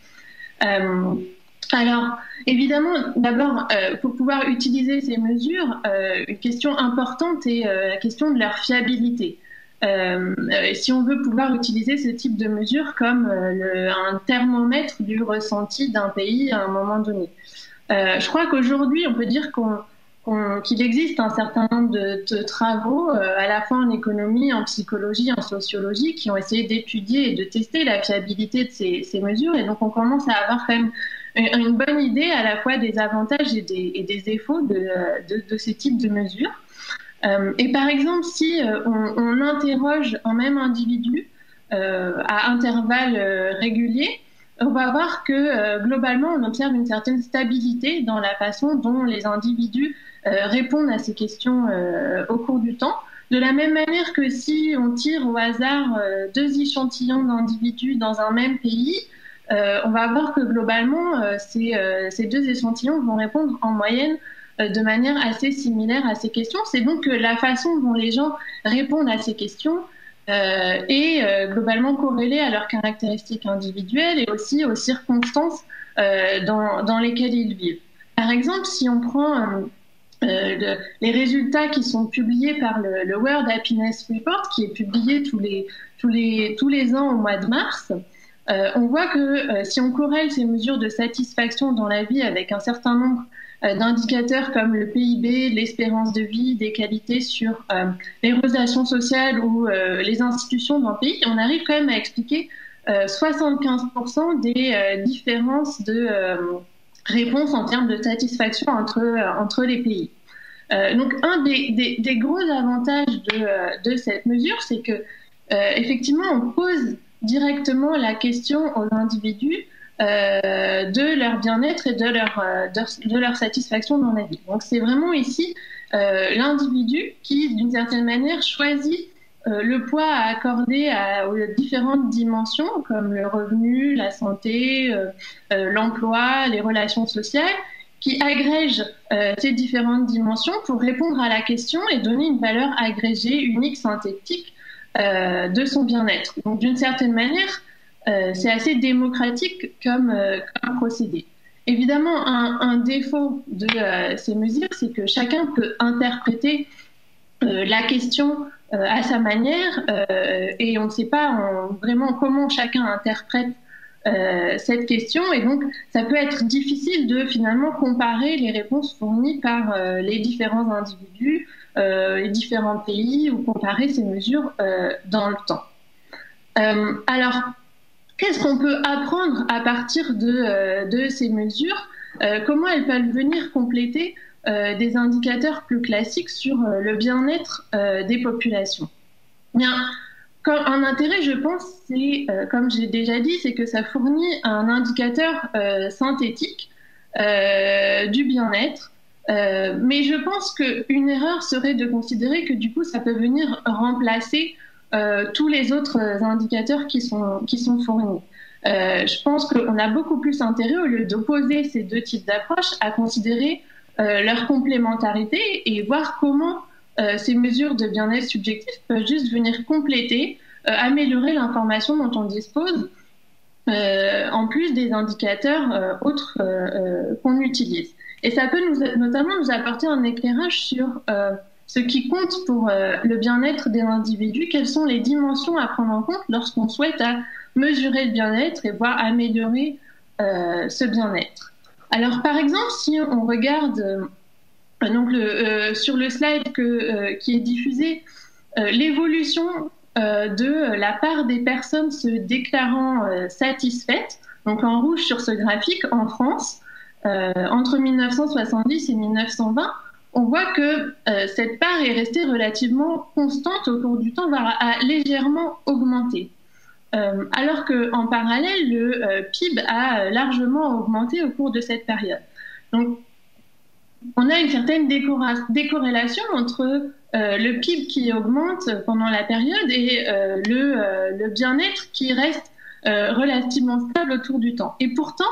Alors, évidemment, d'abord, pour pouvoir utiliser ces mesures, une question importante est la question de leur fiabilité. Si on veut pouvoir utiliser ce type de mesures comme un thermomètre du ressenti d'un pays à un moment donné. Je crois qu'aujourd'hui, on peut dire qu'il existe un certain nombre de travaux, à la fois en économie, en psychologie, en sociologie, qui ont essayé d'étudier et de tester la fiabilité de ces mesures. Et donc, on commence à avoir quand même une bonne idée à la fois des avantages et des défauts de ces types de mesures. Et par exemple, si on interroge un même individu à intervalles réguliers, on va voir que globalement, on observe une certaine stabilité dans la façon dont les individus répondent à ces questions au cours du temps. De la même manière que si on tire au hasard 2 échantillons d'individus dans un même pays, on va voir que globalement, ces 2 échantillons vont répondre en moyenne de manière assez similaire à ces questions. C'est donc la façon dont les gens répondent à ces questions est globalement corrélée à leurs caractéristiques individuelles et aussi aux circonstances dans lesquelles ils vivent. Par exemple, si on prend les résultats qui sont publiés par le World Happiness Report, qui est publié tous les ans au mois de mars, on voit que si on corrèle ces mesures de satisfaction dans la vie avec un certain nombre d'indicateurs comme le PIB, l'espérance de vie, des qualités sur les relations sociales ou les institutions d'un pays, on arrive quand même à expliquer 75% des différences de réponses en termes de satisfaction entre les pays. Donc un des gros avantages de cette mesure, c'est que effectivement on pose directement la question aux individus de leur bien-être et de leur satisfaction dans la vie. Donc c'est vraiment ici l'individu qui, d'une certaine manière, choisit le poids à accorder aux différentes dimensions comme le revenu, la santé, l'emploi, les relations sociales, qui agrège ces différentes dimensions pour répondre à la question et donner une valeur agrégée, unique, synthétique de son bien-être. Donc d'une certaine manière, c'est assez démocratique comme procédé. Évidemment, un défaut de ces mesures, c'est que chacun peut interpréter la question à sa manière et on ne sait pas vraiment comment chacun interprète cette question, et donc ça peut être difficile de finalement comparer les réponses fournies par les différents individus, les différents pays, ou comparer ces mesures dans le temps. Alors, qu'est-ce qu'on peut apprendre à partir de ces mesures? Comment elles peuvent venir compléter des indicateurs plus classiques sur le bien-être des populations? Bien, un intérêt, je pense, c'est, comme j'ai déjà dit, c'est que ça fournit un indicateur synthétique du bien-être. Mais je pense qu'une erreur serait de considérer que du coup, ça peut venir remplacer tous les autres indicateurs qui sont fournis. Je pense qu'on a beaucoup plus intérêt, au lieu d'opposer ces 2 types d'approches, à considérer leur complémentarité et voir comment ces mesures de bien-être subjectif peuvent juste venir compléter, améliorer l'information dont on dispose, en plus des indicateurs autres qu'on utilise. Et ça peut notamment nous apporter un éclairage sur ce qui compte pour le bien-être des individus, quelles sont les dimensions à prendre en compte lorsqu'on souhaite mesurer le bien-être et voir améliorer ce bien-être. Alors par exemple, si on regarde donc sur le slide qui est diffusé, l'évolution de la part des personnes se déclarant satisfaites, donc en rouge sur ce graphique, en France, entre 1970 et 1920, on voit que cette part est restée relativement constante au cours du temps, voire a légèrement augmenté. Alors qu'en parallèle, le PIB a largement augmenté au cours de cette période. Donc, on a une certaine décorrélation entre le PIB qui augmente pendant la période et le bien-être qui reste relativement stable autour du temps. Et pourtant,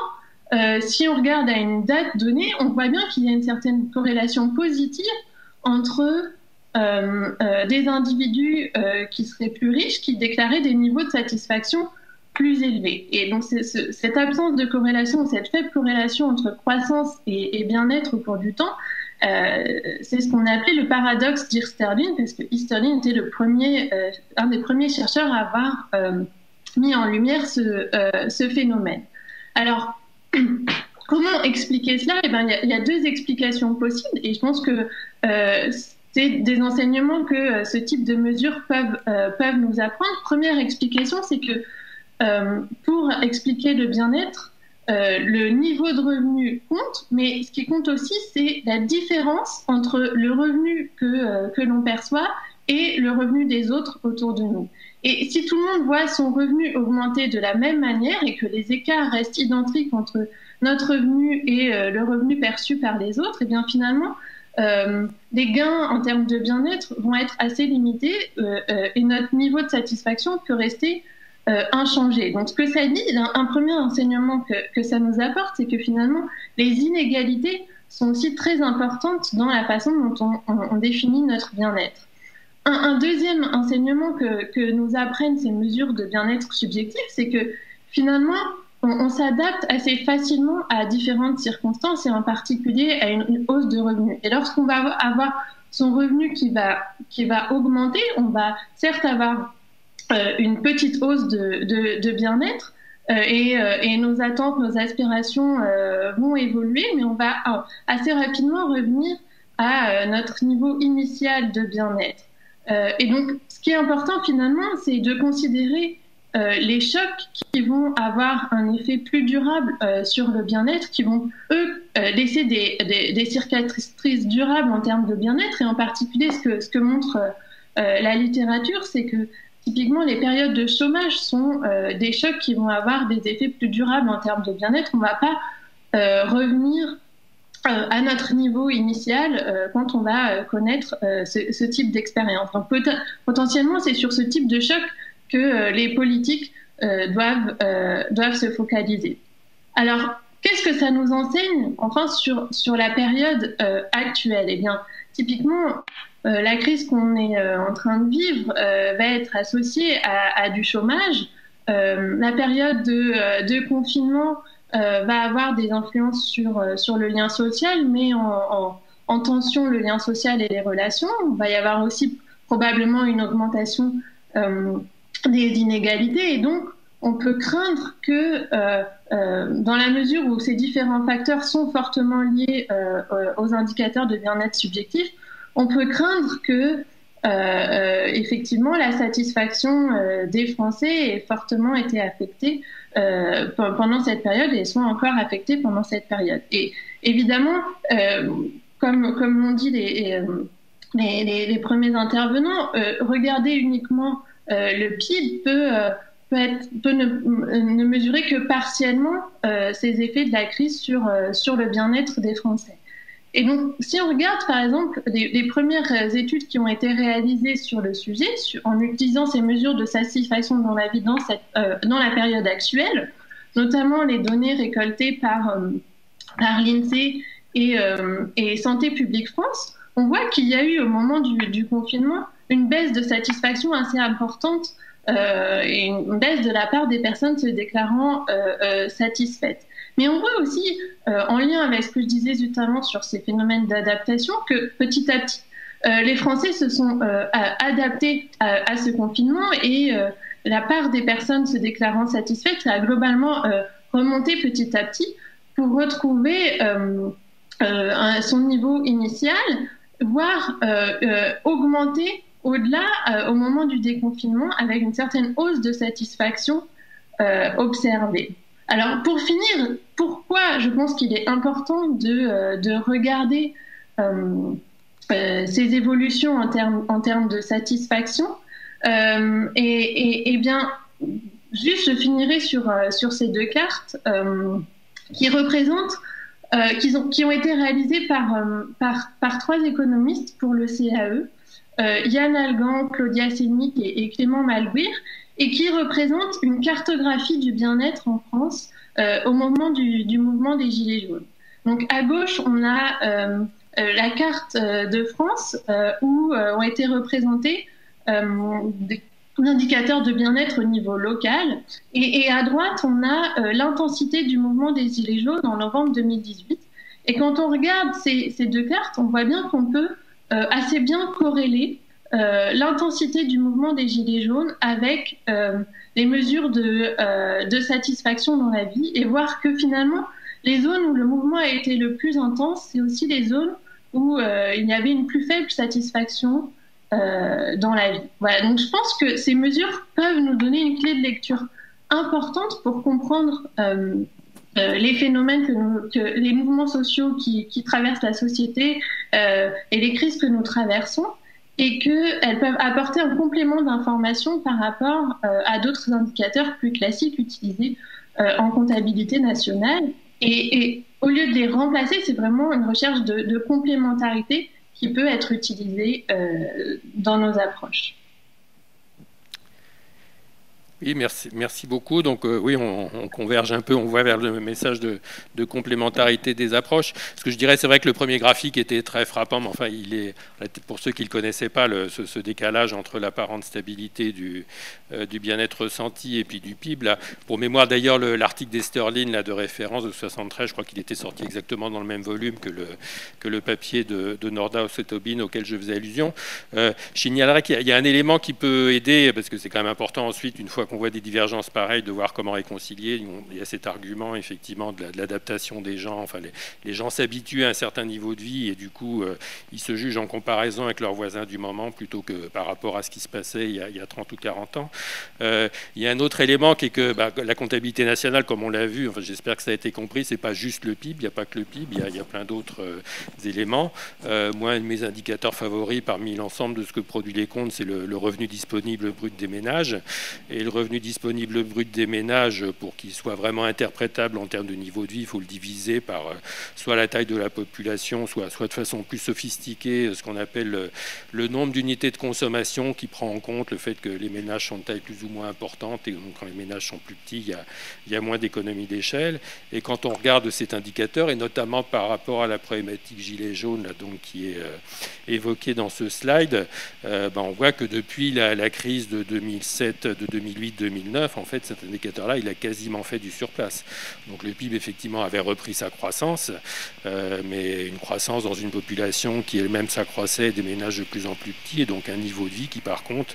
si on regarde à une date donnée, on voit bien qu'il y a une certaine corrélation positive entre des individus qui seraient plus riches, qui déclaraient des niveaux de satisfaction plus élevés. Et donc cette absence de corrélation, cette faible corrélation entre croissance et bien-être au cours du temps, c'est ce qu'on a appelé le paradoxe d'Easterlin, parce que Easterlin était un des premiers chercheurs à avoir mis en lumière ce phénomène. Alors, comment expliquer cela? Eh ben, il y a deux explications possibles, et je pense que c'est des enseignements que ce type de mesures peuvent nous apprendre. Première explication, c'est que pour expliquer le bien-être, le niveau de revenu compte, mais ce qui compte aussi, c'est la différence entre le revenu que l'on perçoit et le revenu des autres autour de nous. Et si tout le monde voit son revenu augmenter de la même manière et que les écarts restent identiques entre notre revenu et le revenu perçu par les autres, et bien finalement, les gains en termes de bien-être vont être assez limités et notre niveau de satisfaction peut rester inchangé. Donc ce que ça dit, un premier enseignement que ça nous apporte, c'est que finalement, les inégalités sont aussi très importantes dans la façon dont on définit notre bien-être. Un deuxième enseignement que nous apprennent ces mesures de bien-être subjectif, c'est que finalement, on s'adapte assez facilement à différentes circonstances et en particulier à une hausse de revenus. Et lorsqu'on va avoir son revenu qui va augmenter, on va certes avoir une petite hausse de bien-être et nos attentes, nos aspirations vont évoluer, mais on va assez rapidement revenir à notre niveau initial de bien-être. Et donc, ce qui est important finalement, c'est de considérer les chocs qui vont avoir un effet plus durable sur le bien-être, qui vont, eux, laisser des cicatrices durables en termes de bien-être. Et en particulier, ce que montre la littérature, c'est que typiquement, les périodes de chômage sont des chocs qui vont avoir des effets plus durables en termes de bien-être. On ne va pas revenir à notre niveau initial quand on va connaître ce type d'expérience. Donc potentiellement, c'est sur ce type de choc que les politiques doivent se focaliser. Alors, qu'est-ce que ça nous enseigne enfin sur la période actuelle? Eh bien, typiquement, la crise qu'on est en train de vivre va être associée à du chômage. La période de confinement va avoir des influences sur le lien social, mais en tension le lien social et les relations. Il va y avoir aussi probablement une augmentation des inégalités, et donc on peut craindre que dans la mesure où ces différents facteurs sont fortement liés aux indicateurs de bien-être subjectif, on peut craindre que effectivement la satisfaction des Français ait fortement été affectée pendant cette période et soit encore affectée pendant cette période. Et évidemment, comme l'ont dit les premiers intervenants, regarder uniquement le PIB peut ne mesurer que partiellement ces effets de la crise sur le bien-être des Français. Et donc, si on regarde, par exemple, les premières études qui ont été réalisées sur le sujet, en utilisant ces mesures de satisfaction dans la vie dans la période actuelle, notamment les données récoltées par l'INSEE et Santé publique France, on voit qu'il y a eu, au moment du confinement, une baisse de satisfaction assez importante et une baisse de la part des personnes se déclarant satisfaites. Mais on voit aussi, en lien avec ce que je disais notamment sur ces phénomènes d'adaptation, que petit à petit, les Français se sont adaptés à ce confinement et la part des personnes se déclarant satisfaites a globalement remonté petit à petit pour retrouver son niveau initial, voire augmenter au-delà au moment du déconfinement avec une certaine hausse de satisfaction observée. Alors, pour finir, pourquoi je pense qu'il est important de regarder ces évolutions en termes de satisfaction et bien, juste je finirai sur ces deux cartes qui représentent qui ont été réalisés par 3 économistes pour le CAE, Yann Algan, Claudia Sénic et Clément Malguir, et qui représentent une cartographie du bien-être en France au moment du mouvement des Gilets jaunes. Donc à gauche, on a la carte de France où ont été représentés des indicateurs de bien-être au niveau local. Et à droite, on a l'intensité du mouvement des Gilets jaunes en novembre 2018. Et quand on regarde ces 2 cartes, on voit bien qu'on peut assez bien corréler l'intensité du mouvement des Gilets jaunes avec les mesures de satisfaction dans la vie et voir que finalement, les zones où le mouvement a été le plus intense, c'est aussi les zones où il y avait une plus faible satisfaction dans la vie. Voilà, donc je pense que ces mesures peuvent nous donner une clé de lecture importante pour comprendre les phénomènes les mouvements sociaux qui traversent la société et les crises que nous traversons, et qu'elles peuvent apporter un complément d'information par rapport à d'autres indicateurs plus classiques utilisés en comptabilité nationale. Et au lieu de les remplacer, c'est vraiment une recherche de complémentarité qui peut être utilisée dans nos approches. Oui, merci beaucoup. Donc oui, on converge un peu, on voit vers le message de complémentarité des approches. Ce que je dirais, c'est vrai que le premier graphique était très frappant, mais enfin, pour ceux qui ne le connaissaient pas, ce décalage entre l'apparente stabilité du bien-être ressenti et puis du PIB. Là, pour mémoire, d'ailleurs, l'article d'Esterline de référence de 73, je crois qu'il était sorti exactement dans le même volume que le papier de Nordhaus et Tobin auquel je faisais allusion. Je signalerais qu'il y a un élément qui peut aider, parce que c'est quand même important ensuite, une fois qu'on voit des divergences pareilles, de voir comment réconcilier. Il y a cet argument effectivement de l'adaptation des gens. Enfin, les gens s'habituent à un certain niveau de vie et du coup, ils se jugent en comparaison avec leurs voisins du moment plutôt que par rapport à ce qui se passait il y a 30 ou 40 ans. Il y a un autre élément qui est que la comptabilité nationale, comme on l'a vu, enfin, j'espère que ça a été compris, c'est pas juste le PIB, il n'y a pas que le PIB, il y a plein d'autres éléments. Moi, un de mes indicateurs favoris parmi l'ensemble de ce que produit les comptes, c'est le revenu disponible brut des ménages. Et le revenu disponible brut des ménages, pour qu'il soit vraiment interprétable en termes de niveau de vie, il faut le diviser par soit la taille de la population, soit de façon plus sophistiquée, ce qu'on appelle le nombre d'unités de consommation, qui prend en compte le fait que les ménages sont de taille plus ou moins importante, et donc quand les ménages sont plus petits, il y a moins d'économies d'échelle. Et quand on regarde cet indicateur, et notamment par rapport à la problématique gilet jaune là, donc, qui est évoquée dans ce slide, on voit que depuis la crise de 2007, de 2008-2009, en fait, cet indicateur-là, il a quasiment fait du surplace. Donc le PIB, effectivement, avait repris sa croissance, mais une croissance dans une population qui elle-même s'accroissait, des ménages de plus en plus petits, et donc un niveau de vie qui, par contre,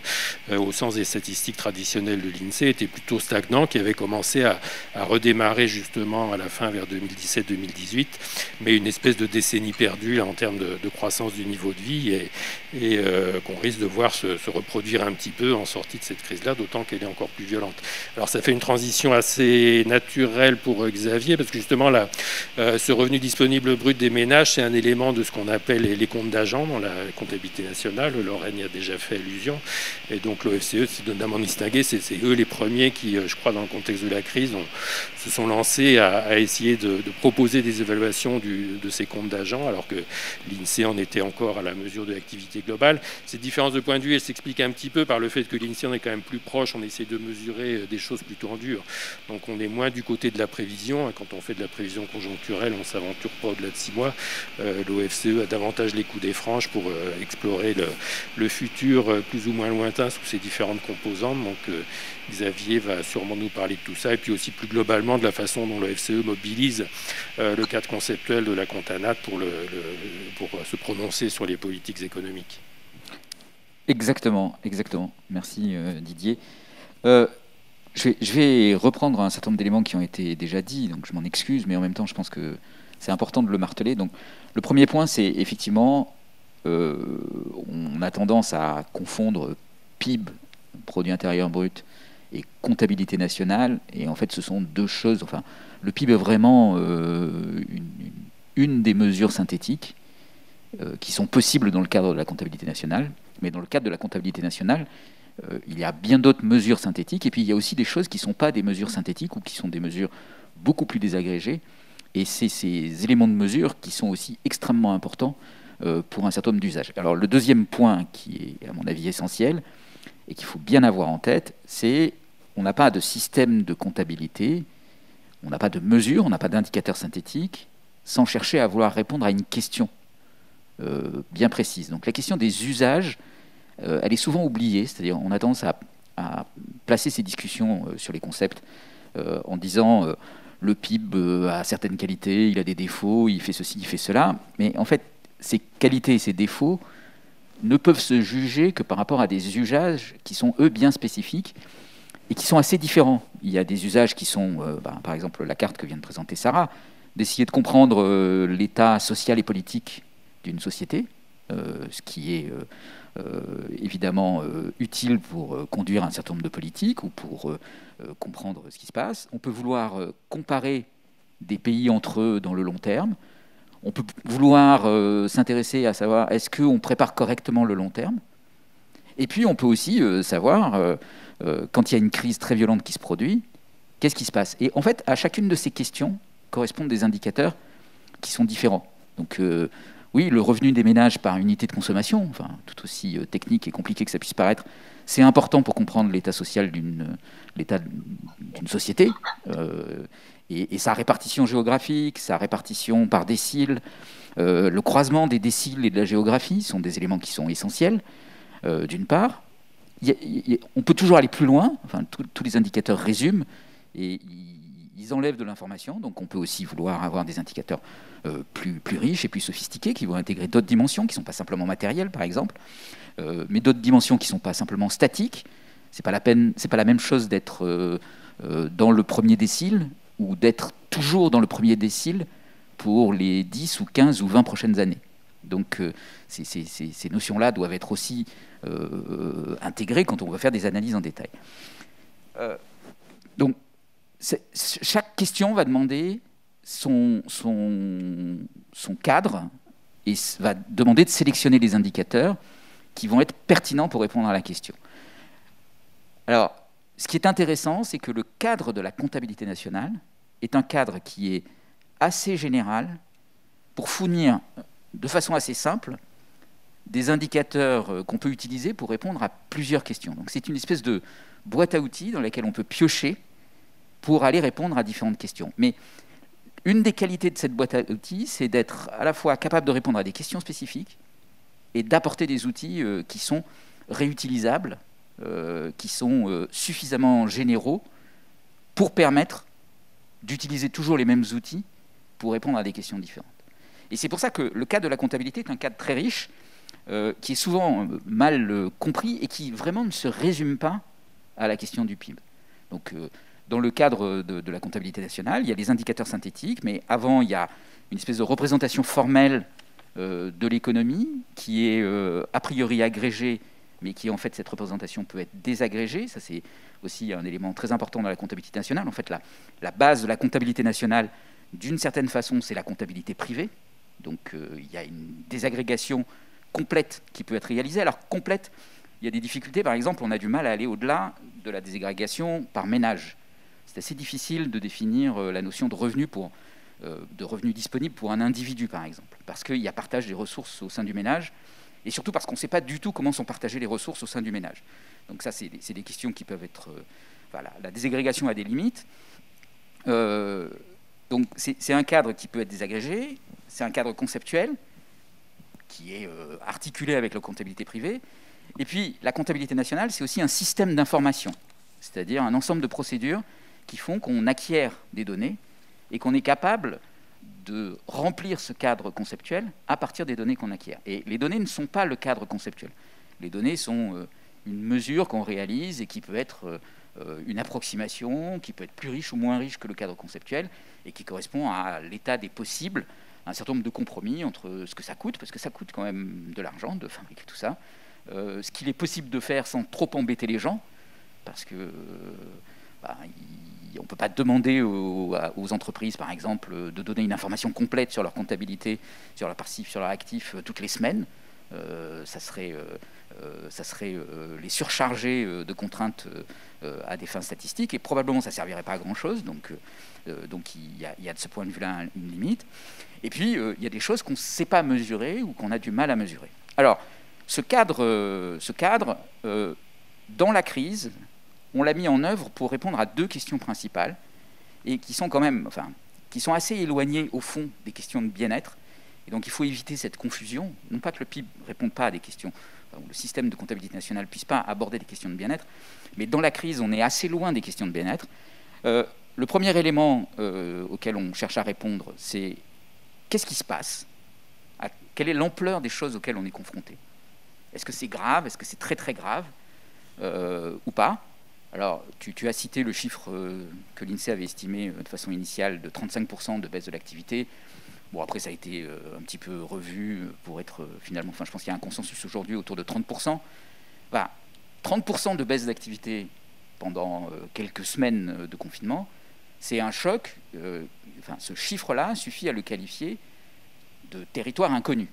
au sens des statistiques traditionnelles de l'INSEE, était plutôt stagnant, qui avait commencé à redémarrer justement à la fin vers 2017-2018, mais une espèce de décennie perdue là, en termes de croissance du niveau de vie, et qu'on risque de voir se reproduire un petit peu en sortie de cette crise-là, d'autant qu'elle est encore plus violente. Alors ça fait une transition assez naturelle pour Xavier, parce que justement là, ce revenu disponible brut des ménages, c'est un élément de ce qu'on appelle les comptes d'agents dans la comptabilité nationale. Lorraine y a déjà fait allusion, et donc l'OFCE s'est notamment distingué, c'est eux les premiers qui, je crois, dans le contexte de la crise, se sont lancés à essayer de proposer des évaluations de ces comptes d'agents, alors que l'INSEE en était encore à la mesure de l'activité globale. Cette différence de point de vue, elle s'explique un petit peu par le fait que l'INSEE en est quand même plus proche, on essaie de mesurer des choses plutôt en dur. Donc on est moins du côté de la prévision. Quand on fait de la prévision conjoncturelle, on ne s'aventure pas au-delà de 6 mois. L'OFCE a davantage les coups des franges pour explorer le futur plus ou moins lointain sous ses différentes composantes. Donc Xavier va sûrement nous parler de tout ça, et puis aussi plus globalement de la façon dont l'OFCE mobilise le cadre conceptuel de la Contanat pour se prononcer sur les politiques économiques. Exactement. Merci Didier. Je vais reprendre un certain nombre d'éléments qui ont été déjà dits, donc je m'en excuse, mais en même temps je pense que c'est important de le marteler. Donc, le premier point, c'est effectivement, on a tendance à confondre PIB, produit intérieur brut, et comptabilité nationale, et en fait ce sont deux choses. Enfin, le PIB est vraiment une des mesures synthétiques qui sont possibles dans le cadre de la comptabilité nationale, mais dans le cadre de la comptabilité nationale, il y a bien d'autres mesures synthétiques, et puis il y a aussi des choses qui ne sont pas des mesures synthétiques ou qui sont des mesures beaucoup plus désagrégées. Et c'est ces éléments de mesure qui sont aussi extrêmement importants pour un certain nombre d'usages. Alors le deuxième point qui est à mon avis essentiel et qu'il faut bien avoir en tête, c'est on n'a pas de système de comptabilité, on n'a pas de mesure, on n'a pas d'indicateur synthétique sans chercher à vouloir répondre à une question bien précise. Donc la question des usages, elle est souvent oubliée, c'est-à-dire on a tendance à placer ces discussions sur les concepts en disant le PIB a certaines qualités, il a des défauts, il fait ceci, il fait cela, mais en fait ces qualités et ces défauts ne peuvent se juger que par rapport à des usages qui sont eux bien spécifiques et qui sont assez différents. Il y a des usages qui sont, par exemple la carte que vient de présenter Sarah, d'essayer de comprendre l'état social et politique d'une société, ce qui est évidemment utile pour conduire un certain nombre de politiques ou pour comprendre ce qui se passe. On peut vouloir comparer des pays entre eux dans le long terme. On peut vouloir s'intéresser à savoir est-ce qu'on prépare correctement le long terme. Et puis on peut aussi savoir, quand il y a une crise très violente qui se produit, qu'est-ce qui se passe. Et en fait, à chacune de ces questions correspondent des indicateurs qui sont différents. Donc oui, le revenu des ménages par unité de consommation, enfin, tout aussi technique et compliqué que ça puisse paraître, c'est important pour comprendre l'état social d'une société, et sa répartition géographique, sa répartition par décile, le croisement des déciles et de la géographie sont des éléments qui sont essentiels, d'une part. On peut toujours aller plus loin, enfin, tous les indicateurs résument, et ils enlèvent de l'information, donc on peut aussi vouloir avoir des indicateurs plus riches et plus sophistiqués qui vont intégrer d'autres dimensions qui ne sont pas simplement matérielles, par exemple, mais d'autres dimensions qui ne sont pas simplement statiques. C'est pas la même chose d'être dans le premier décile ou d'être toujours dans le premier décile pour les 10 ou 15 ou 20 prochaines années. Donc ces notions-là doivent être aussi intégrées quand on va faire des analyses en détail. Donc chaque question va demander son cadre et va demander de sélectionner les indicateurs qui vont être pertinents pour répondre à la question. Alors, ce qui est intéressant, c'est que le cadre de la comptabilité nationale est un cadre qui est assez général pour fournir de façon assez simple des indicateurs qu'on peut utiliser pour répondre à plusieurs questions. Donc c'est une espèce de boîte à outils dans laquelle on peut piocher pour aller répondre à différentes questions. Mais une des qualités de cette boîte à outils, c'est d'être à la fois capable de répondre à des questions spécifiques et d'apporter des outils qui sont réutilisables, qui sont suffisamment généraux pour permettre d'utiliser toujours les mêmes outils pour répondre à des questions différentes. Et c'est pour ça que le cadre de la comptabilité est un cadre très riche, qui est souvent mal compris et qui vraiment ne se résume pas à la question du PIB. Donc, dans le cadre de la comptabilité nationale, il y a des indicateurs synthétiques, mais avant, il y a une espèce de représentation formelle de l'économie qui est a priori agrégée, mais qui en fait, cette représentation peut être désagrégée. Ça, c'est aussi un élément très important dans la comptabilité nationale. En fait, la base de la comptabilité nationale, d'une certaine façon, c'est la comptabilité privée. Donc, il y a une désagrégation complète qui peut être réalisée. Alors, complète, il y a des difficultés. Par exemple, on a du mal à aller au-delà de la désagrégation par ménage. C'est assez difficile de définir la notion de revenu disponible pour un individu, par exemple, parce qu'il y a partage des ressources au sein du ménage, et surtout parce qu'on ne sait pas du tout comment sont partagées les ressources au sein du ménage. Donc ça, c'est des questions qui peuvent être... voilà, la désagrégation a des limites. Donc c'est un cadre qui peut être désagrégé, c'est un cadre conceptuel qui est articulé avec la comptabilité privée, et puis la comptabilité nationale, c'est aussi un système d'information, c'est-à-dire un ensemble de procédures qui font qu'on acquiert des données et qu'on est capable de remplir ce cadre conceptuel à partir des données qu'on acquiert. Et les données ne sont pas le cadre conceptuel. Les données sont une mesure qu'on réalise et qui peut être une approximation, qui peut être plus riche ou moins riche que le cadre conceptuel et qui correspond à l'état des possibles, un certain nombre de compromis entre ce que ça coûte, parce que ça coûte quand même de l'argent de fabriquer tout ça, ce qu'il est possible de faire sans trop embêter les gens, parce que on ne peut pas demander aux entreprises, par exemple, de donner une information complète sur leur comptabilité, sur leur passif, sur leur actif, toutes les semaines. Ça serait ça serait les surcharger de contraintes à des fins statistiques, et probablement ça ne servirait pas à grand-chose, donc il y a de ce point de vue-là une limite. Et puis, il y a des choses qu'on ne sait pas mesurer ou qu'on a du mal à mesurer. Alors, ce cadre dans la crise, on l'a mis en œuvre pour répondre à deux questions principales, et qui sont quand même, qui sont assez éloignées au fond des questions de bien-être. Et donc, il faut éviter cette confusion. Non pas que le PIB ne réponde pas à des questions, le système de comptabilité nationale ne puisse pas aborder des questions de bien-être, mais dans la crise, on est assez loin des questions de bien-être. Le premier élément auquel on cherche à répondre, c'est qu'est-ce qui se passe ? Quelle est l'ampleur des choses auxquelles on est confronté ? Est-ce que c'est grave ? Est-ce que c'est très très grave ou pas ? Alors, tu as cité le chiffre que l'INSEE avait estimé de façon initiale de 35% de baisse de l'activité. Bon, après, ça a été un petit peu revu pour être finalement... je pense qu'il y a un consensus aujourd'hui autour de 30%. Voilà, 30% de baisse d'activité pendant quelques semaines de confinement, c'est un choc. Ce chiffre-là suffit à le qualifier de territoire inconnu.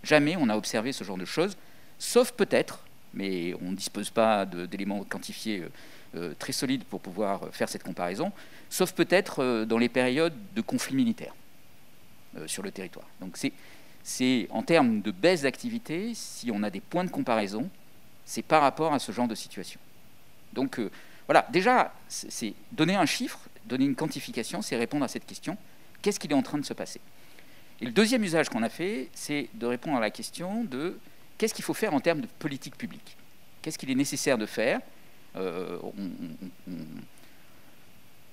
Jamais on n'a observé ce genre de choses, sauf peut-être, mais on ne dispose pas d'éléments quantifiés très solides pour pouvoir faire cette comparaison, sauf peut-être dans les périodes de conflit militaire sur le territoire. Donc c'est en termes de baisse d'activité, si on a des points de comparaison, c'est par rapport à ce genre de situation. Donc voilà, déjà, c'est donner un chiffre, donner une quantification, c'est répondre à cette question, qu'est-ce qu'il est en train de se passer ? Et le deuxième usage qu'on a fait, c'est de répondre à la question de qu'est-ce qu'il faut faire en termes de politique publique ? Qu'est-ce qu'il est nécessaire de faire ? On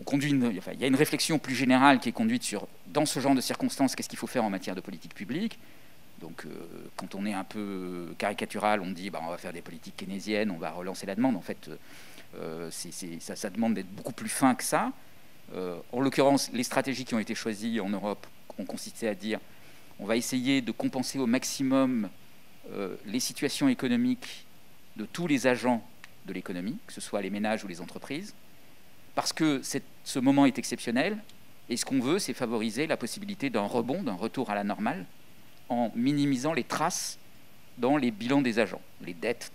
conduit il y a une réflexion plus générale qui est conduite sur, dans ce genre de circonstances, qu'est-ce qu'il faut faire en matière de politique publique ? Donc, quand on est un peu caricatural, on dit on va faire des politiques keynésiennes, on va relancer la demande. En fait, ça demande d'être beaucoup plus fin que ça. En l'occurrence, les stratégies qui ont été choisies en Europe ont consisté à dire on va essayer de compenser au maximum les situations économiques de tous les agents de l'économie, que ce soit les ménages ou les entreprises, parce que ce moment est exceptionnel, et ce qu'on veut, c'est favoriser la possibilité d'un rebond, d'un retour à la normale, en minimisant les traces dans les bilans des agents, les dettes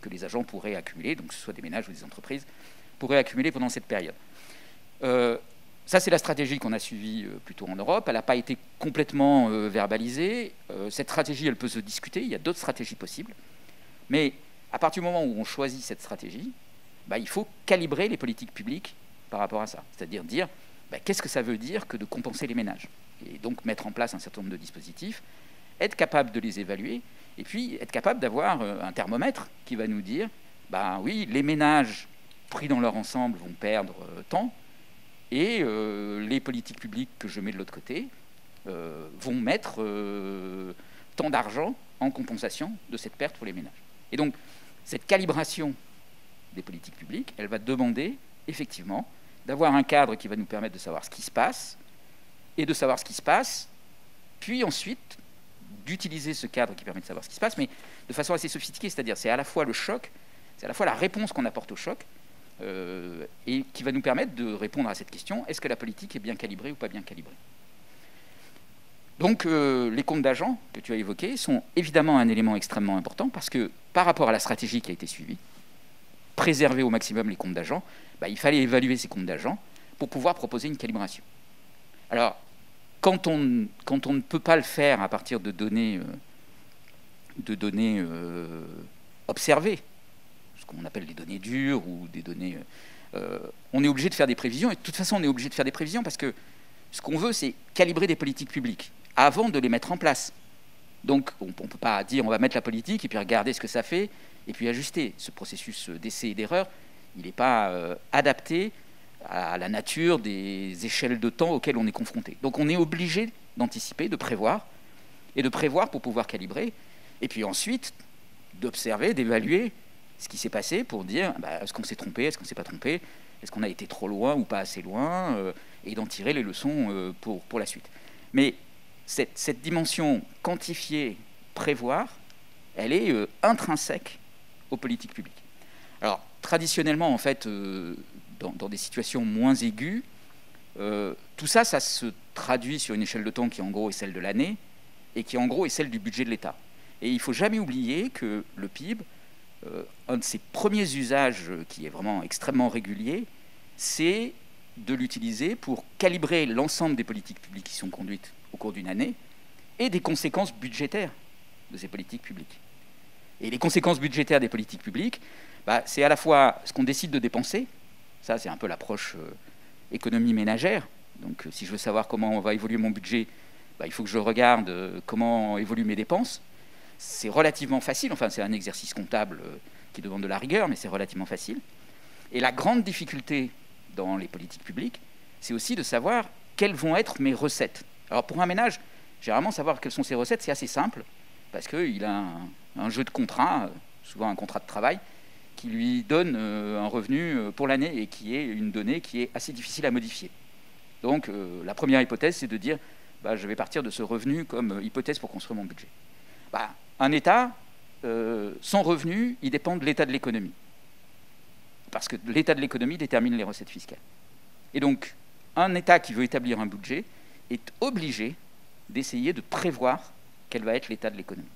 que les agents pourraient accumuler, donc que ce soit des ménages ou des entreprises, pourraient accumuler pendant cette période. Ça, c'est la stratégie qu'on a suivie plutôt en Europe. Elle n'a pas été complètement verbalisée. Cette stratégie, elle peut se discuter. Il y a d'autres stratégies possibles. Mais à partir du moment où on choisit cette stratégie, il faut calibrer les politiques publiques par rapport à ça. C'est-à-dire dire, qu'est-ce que ça veut dire que de compenser les ménages ? Et donc mettre en place un certain nombre de dispositifs, être capable de les évaluer, et puis être capable d'avoir un thermomètre qui va nous dire, oui, les ménages pris dans leur ensemble vont perdre tant, et les politiques publiques que je mets de l'autre côté vont mettre tant d'argent en compensation de cette perte pour les ménages. Et donc, cette calibration des politiques publiques, elle va demander, effectivement, d'avoir un cadre qui va nous permettre de savoir ce qui se passe, et de savoir ce qui se passe, puis ensuite d'utiliser ce cadre qui permet de savoir ce qui se passe, mais de façon assez sophistiquée, c'est-à-dire c'est à la fois le choc, c'est à la fois la réponse qu'on apporte au choc, et qui va nous permettre de répondre à cette question, est-ce que la politique est bien calibrée ou pas bien calibrée ? Donc les comptes d'agents que tu as évoqués sont évidemment un élément extrêmement important, parce que par rapport à la stratégie qui a été suivie, préserver au maximum les comptes d'agents, il fallait évaluer ces comptes d'agents pour pouvoir proposer une calibration. Alors, quand on ne peut pas le faire à partir de données observées, ce qu'on appelle des données dures ou des données... on est obligé de faire des prévisions, et de toute façon on est obligé de faire des prévisions parce que ce qu'on veut, c'est calibrer des politiques publiques avant de les mettre en place. Donc on ne peut pas dire on va mettre la politique et puis regarder ce que ça fait et puis ajuster. Ce processus d'essai et d'erreur, il n'est pas adapté à la nature des échelles de temps auxquelles on est confronté. Donc on est obligé d'anticiper, de prévoir, et de prévoir pour pouvoir calibrer, et puis ensuite d'observer, d'évaluer ce qui s'est passé pour dire est-ce qu'on s'est trompé, est-ce qu'on ne s'est pas trompé, est-ce qu'on a été trop loin ou pas assez loin, et d'en tirer les leçons pour la suite. Mais cette dimension quantifier, prévoir, elle est intrinsèque aux politiques publiques. Alors, traditionnellement, en fait, dans des situations moins aiguës, tout ça se traduit sur une échelle de temps qui, en gros, est celle de l'année et qui, en gros, est celle du budget de l'État. Et il ne faut jamais oublier que le PIB, un de ses premiers usages qui est vraiment extrêmement régulier, c'est de l'utiliser pour calibrer l'ensemble des politiques publiques qui sont conduites au cours d'une année et des conséquences budgétaires de ces politiques publiques. Et les conséquences budgétaires des politiques publiques, c'est à la fois ce qu'on décide de dépenser, ça c'est un peu l'approche économie ménagère, donc si je veux savoir comment va évoluer mon budget, il faut que je regarde comment évoluent mes dépenses. C'est relativement facile, enfin c'est un exercice comptable qui demande de la rigueur, mais c'est relativement facile. Et la grande difficulté dans les politiques publiques, c'est aussi de savoir quelles vont être mes recettes. Alors pour un ménage, généralement savoir quelles sont ses recettes, c'est assez simple, parce qu'il a un jeu de contrats, souvent un contrat de travail, qui lui donne un revenu pour l'année et qui est une donnée qui est assez difficile à modifier. Donc la première hypothèse, c'est de dire je vais partir de ce revenu comme hypothèse pour construire mon budget. Un État, sans revenu, il dépend de l'état de l'économie. Parce que l'état de l'économie détermine les recettes fiscales. Et donc, un État qui veut établir un budget est obligé d'essayer de prévoir quel va être l'état de l'économie.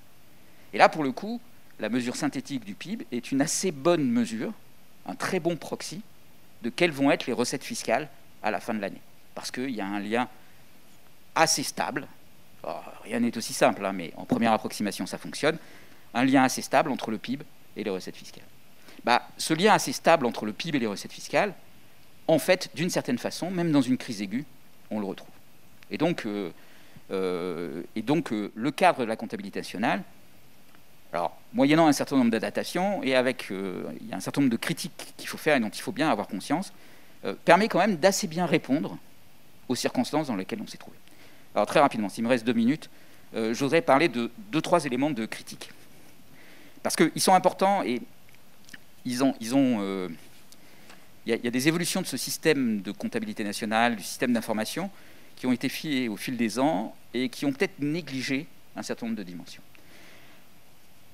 Et là, pour le coup, la mesure synthétique du PIB est une assez bonne mesure, un très bon proxy de quelles vont être les recettes fiscales à la fin de l'année. Parce qu'il y a un lien assez stable, rien n'est aussi simple, mais en première approximation, ça fonctionne, un lien assez stable entre le PIB et les recettes fiscales. Ce lien assez stable entre le PIB et les recettes fiscales, en fait, d'une certaine façon, même dans une crise aiguë, on le retrouve. Et donc, le cadre de la comptabilité nationale, alors, moyennant un certain nombre d'adaptations et avec il y a un certain nombre de critiques qu'il faut faire et dont il faut bien avoir conscience, permet quand même d'assez bien répondre aux circonstances dans lesquelles on s'est trouvé. Alors très rapidement, s'il me reste 2 minutes, je voudrais parler de 2-3 éléments de critique. Parce qu'ils sont importants et il y a des évolutions de ce système de comptabilité nationale, du système d'information, qui ont été faites au fil des ans et qui ont peut-être négligé un certain nombre de dimensions.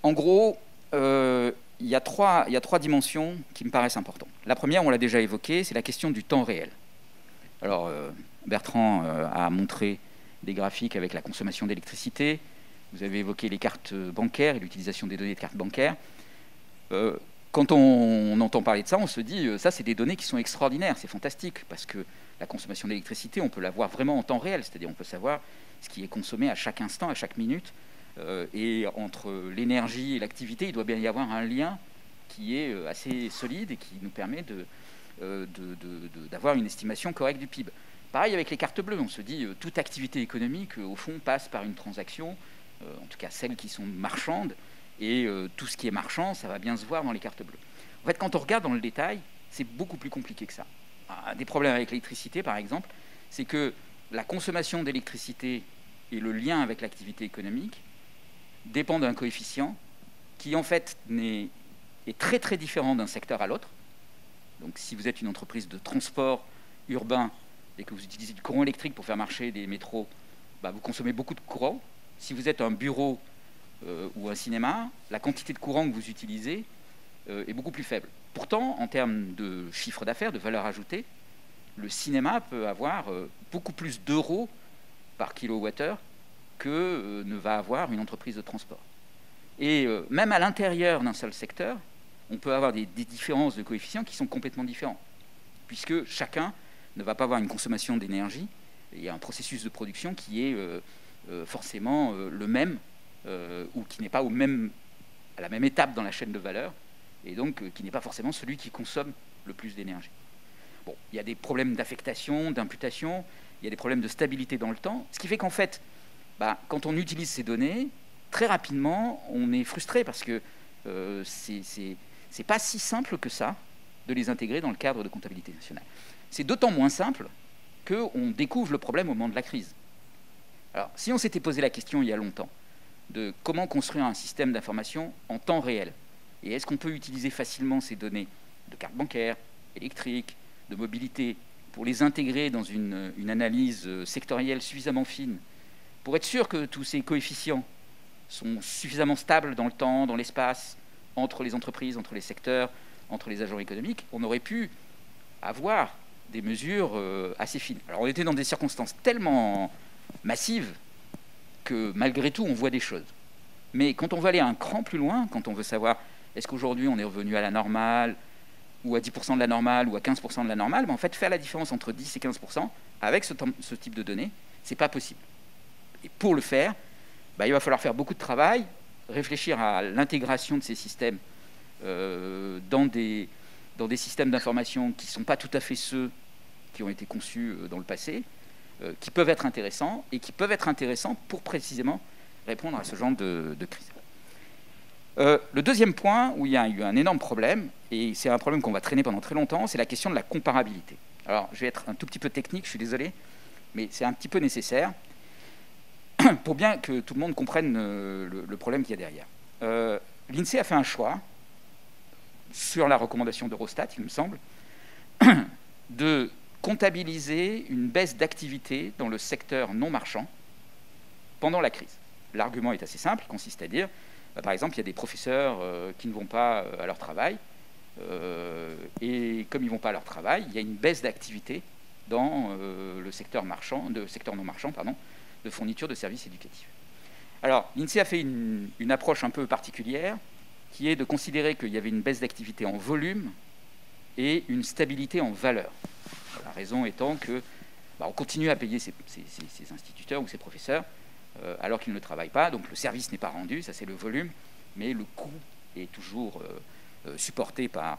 En gros, il y a trois dimensions qui me paraissent importantes. La première, on l'a déjà évoquée, c'est la question du temps réel. Alors, Bertrand a montré des graphiques avec la consommation d'électricité. Vous avez évoqué les cartes bancaires et l'utilisation des données de cartes bancaires. Quand on entend parler de ça, on se dit ça, c'est des données qui sont extraordinaires, c'est fantastique, parce que la consommation d'électricité, on peut la voir vraiment en temps réel, c'est-à-dire on peut savoir ce qui est consommé à chaque instant, à chaque minute, et entre l'énergie et l'activité, il doit bien y avoir un lien qui est assez solide et qui nous permet d'avoir une estimation correcte du PIB. Pareil avec les cartes bleues, on se dit toute activité économique, au fond, passe par une transaction, en tout cas celles qui sont marchandes, et tout ce qui est marchand, ça va bien se voir dans les cartes bleues. En fait, quand on regarde dans le détail, c'est beaucoup plus compliqué que ça. Un des problèmes avec l'électricité, par exemple, c'est que la consommation d'électricité et le lien avec l'activité économique dépendent d'un coefficient qui, en fait, est très très différent d'un secteur à l'autre. Donc, si vous êtes une entreprise de transport urbain et que vous utilisez du courant électrique pour faire marcher des métros, vous consommez beaucoup de courant. Si vous êtes un bureau ou un cinéma, la quantité de courant que vous utilisez est beaucoup plus faible. Pourtant, en termes de chiffre d'affaires, de valeur ajoutée, le cinéma peut avoir beaucoup plus d'euros par kilowattheure que ne va avoir une entreprise de transport. Et même à l'intérieur d'un seul secteur, on peut avoir des différences de coefficients qui sont complètement différents, puisque chacun ne va pas avoir une consommation d'énergie. Il y a un processus de production qui est forcément le même, ou qui n'est pas à la même étape dans la chaîne de valeur, et donc qui n'est pas forcément celui qui consomme le plus d'énergie. Bon, il y a des problèmes d'affectation, d'imputation, il y a des problèmes de stabilité dans le temps, ce qui fait qu'en fait, quand on utilise ces données, très rapidement, on est frustré parce que c'est pas si simple que ça de les intégrer dans le cadre de comptabilité nationale. C'est d'autant moins simple qu'on découvre le problème au moment de la crise. Alors, si on s'était posé la question il y a longtemps de comment construire un système d'information en temps réel, et est-ce qu'on peut utiliser facilement ces données de cartes bancaires, électriques, de mobilité, pour les intégrer dans une analyse sectorielle suffisamment fine, pour être sûr que tous ces coefficients sont suffisamment stables dans le temps, dans l'espace, entre les entreprises, entre les secteurs, entre les agents économiques, on aurait pu avoir des mesures assez fines. Alors on était dans des circonstances tellement massives que malgré tout on voit des choses. Mais quand on veut aller un cran plus loin, quand on veut savoir est-ce qu'aujourd'hui on est revenu à la normale, ou à 10% de la normale, ou à 15% de la normale, en fait, faire la différence entre 10 et 15% avec ce type de données, c'est pas possible. Et pour le faire, il va falloir faire beaucoup de travail, réfléchir à l'intégration de ces systèmes dans des systèmes d'information qui ne sont pas tout à fait ceux qui ont été conçus dans le passé, qui peuvent être intéressants, et qui peuvent être intéressants pour précisément répondre à ce genre de crise. Le deuxième point où il y a eu un énorme problème, et c'est un problème qu'on va traîner pendant très longtemps, c'est la question de la comparabilité. Alors, je vais être un tout petit peu technique, je suis désolé, mais c'est un petit peu nécessaire pour bien que tout le monde comprenne le problème qu'il y a derrière. L'INSEE a fait un choix, sur la recommandation d'Eurostat, il me semble, de comptabiliser une baisse d'activité dans le secteur non marchand pendant la crise. L'argument est assez simple, il consiste à dire, par exemple, il y a des professeurs qui ne vont pas à leur travail, et comme ils ne vont pas à leur travail, il y a une baisse d'activité dans le secteur non marchand, de fourniture de services éducatifs. Alors, l'INSEE a fait une approche un peu particulière, qui est de considérer qu'il y avait une baisse d'activité en volume et une stabilité en valeur. La raison étant que on continue à payer ces instituteurs ou ces professeurs alors qu'ils ne travaillent pas, donc le service n'est pas rendu, ça c'est le volume, mais le coût est toujours supporté par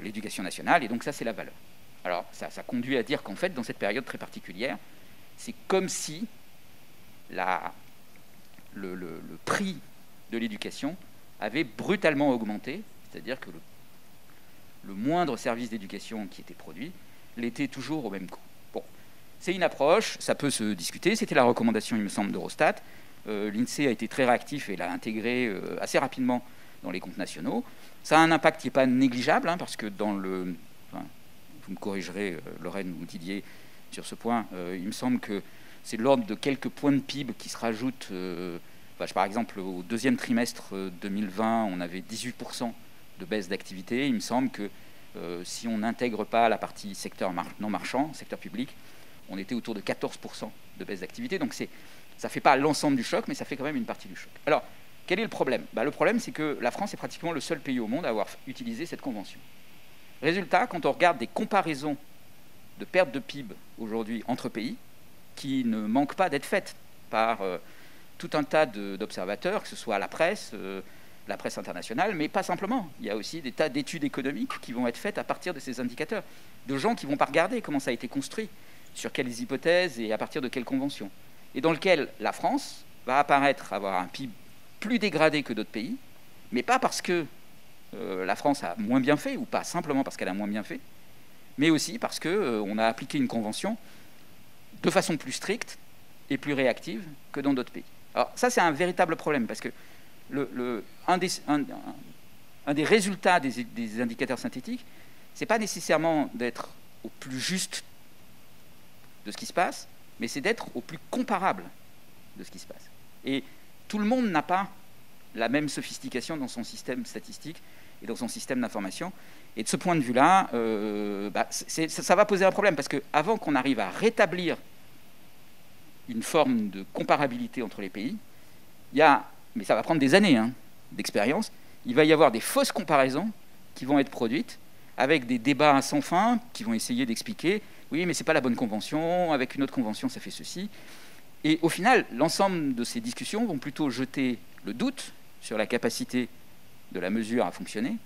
l'éducation nationale, et donc ça c'est la valeur. Alors ça conduit à dire qu'en fait, dans cette période très particulière, c'est comme si le prix de l'éducation avait brutalement augmenté, c'est-à-dire que le moindre service d'éducation qui était produit l'était toujours au même coût. Bon, c'est une approche, ça peut se discuter, c'était la recommandation, il me semble, d'Eurostat. L'INSEE a été très réactif et l'a intégré assez rapidement dans les comptes nationaux. Ça a un impact qui n'est pas négligeable, parce que vous me corrigerez, Lorraine ou Didier, sur ce point, il me semble que c'est de l'ordre de quelques points de PIB qui se rajoutent. Par exemple, au deuxième trimestre 2020, on avait 18% de baisse d'activité. Il me semble que si on n'intègre pas la partie secteur non marchand, secteur public, on était autour de 14% de baisse d'activité. Donc ça ne fait pas l'ensemble du choc, mais ça fait quand même une partie du choc. Alors, quel est le problème ? Le problème, c'est que la France est pratiquement le seul pays au monde à avoir utilisé cette convention. Résultat, quand on regarde des comparaisons de perte de PIB aujourd'hui entre pays, qui ne manquent pas d'être faites par tout un tas d'observateurs, que ce soit la presse internationale, mais pas simplement. Il y a aussi des tas d'études économiques qui vont être faites à partir de ces indicateurs, de gens qui ne vont pas regarder comment ça a été construit, sur quelles hypothèses et à partir de quelles conventions, et dans lequel la France va apparaître avoir un PIB plus dégradé que d'autres pays, mais pas parce que la France a moins bien fait, ou pas simplement parce qu'elle a moins bien fait, mais aussi parce qu'on a appliqué une convention de façon plus stricte et plus réactive que dans d'autres pays. Alors ça, c'est un véritable problème, parce que un des résultats des indicateurs synthétiques, c'est pas nécessairement d'être au plus juste de ce qui se passe, mais c'est d'être au plus comparable de ce qui se passe. Et tout le monde n'a pas la même sophistication dans son système statistique et dans son système d'information. Et de ce point de vue-là, ça va poser un problème, parce qu'avant qu'on arrive à rétablir une forme de comparabilité entre les pays, mais ça va prendre des années d'expérience, il va y avoir des fausses comparaisons qui vont être produites, avec des débats sans fin qui vont essayer d'expliquer « oui, mais ce n'est pas la bonne convention, avec une autre convention, ça fait ceci ». Et au final, l'ensemble de ces discussions vont plutôt jeter le doute sur la capacité de la mesure à fonctionner,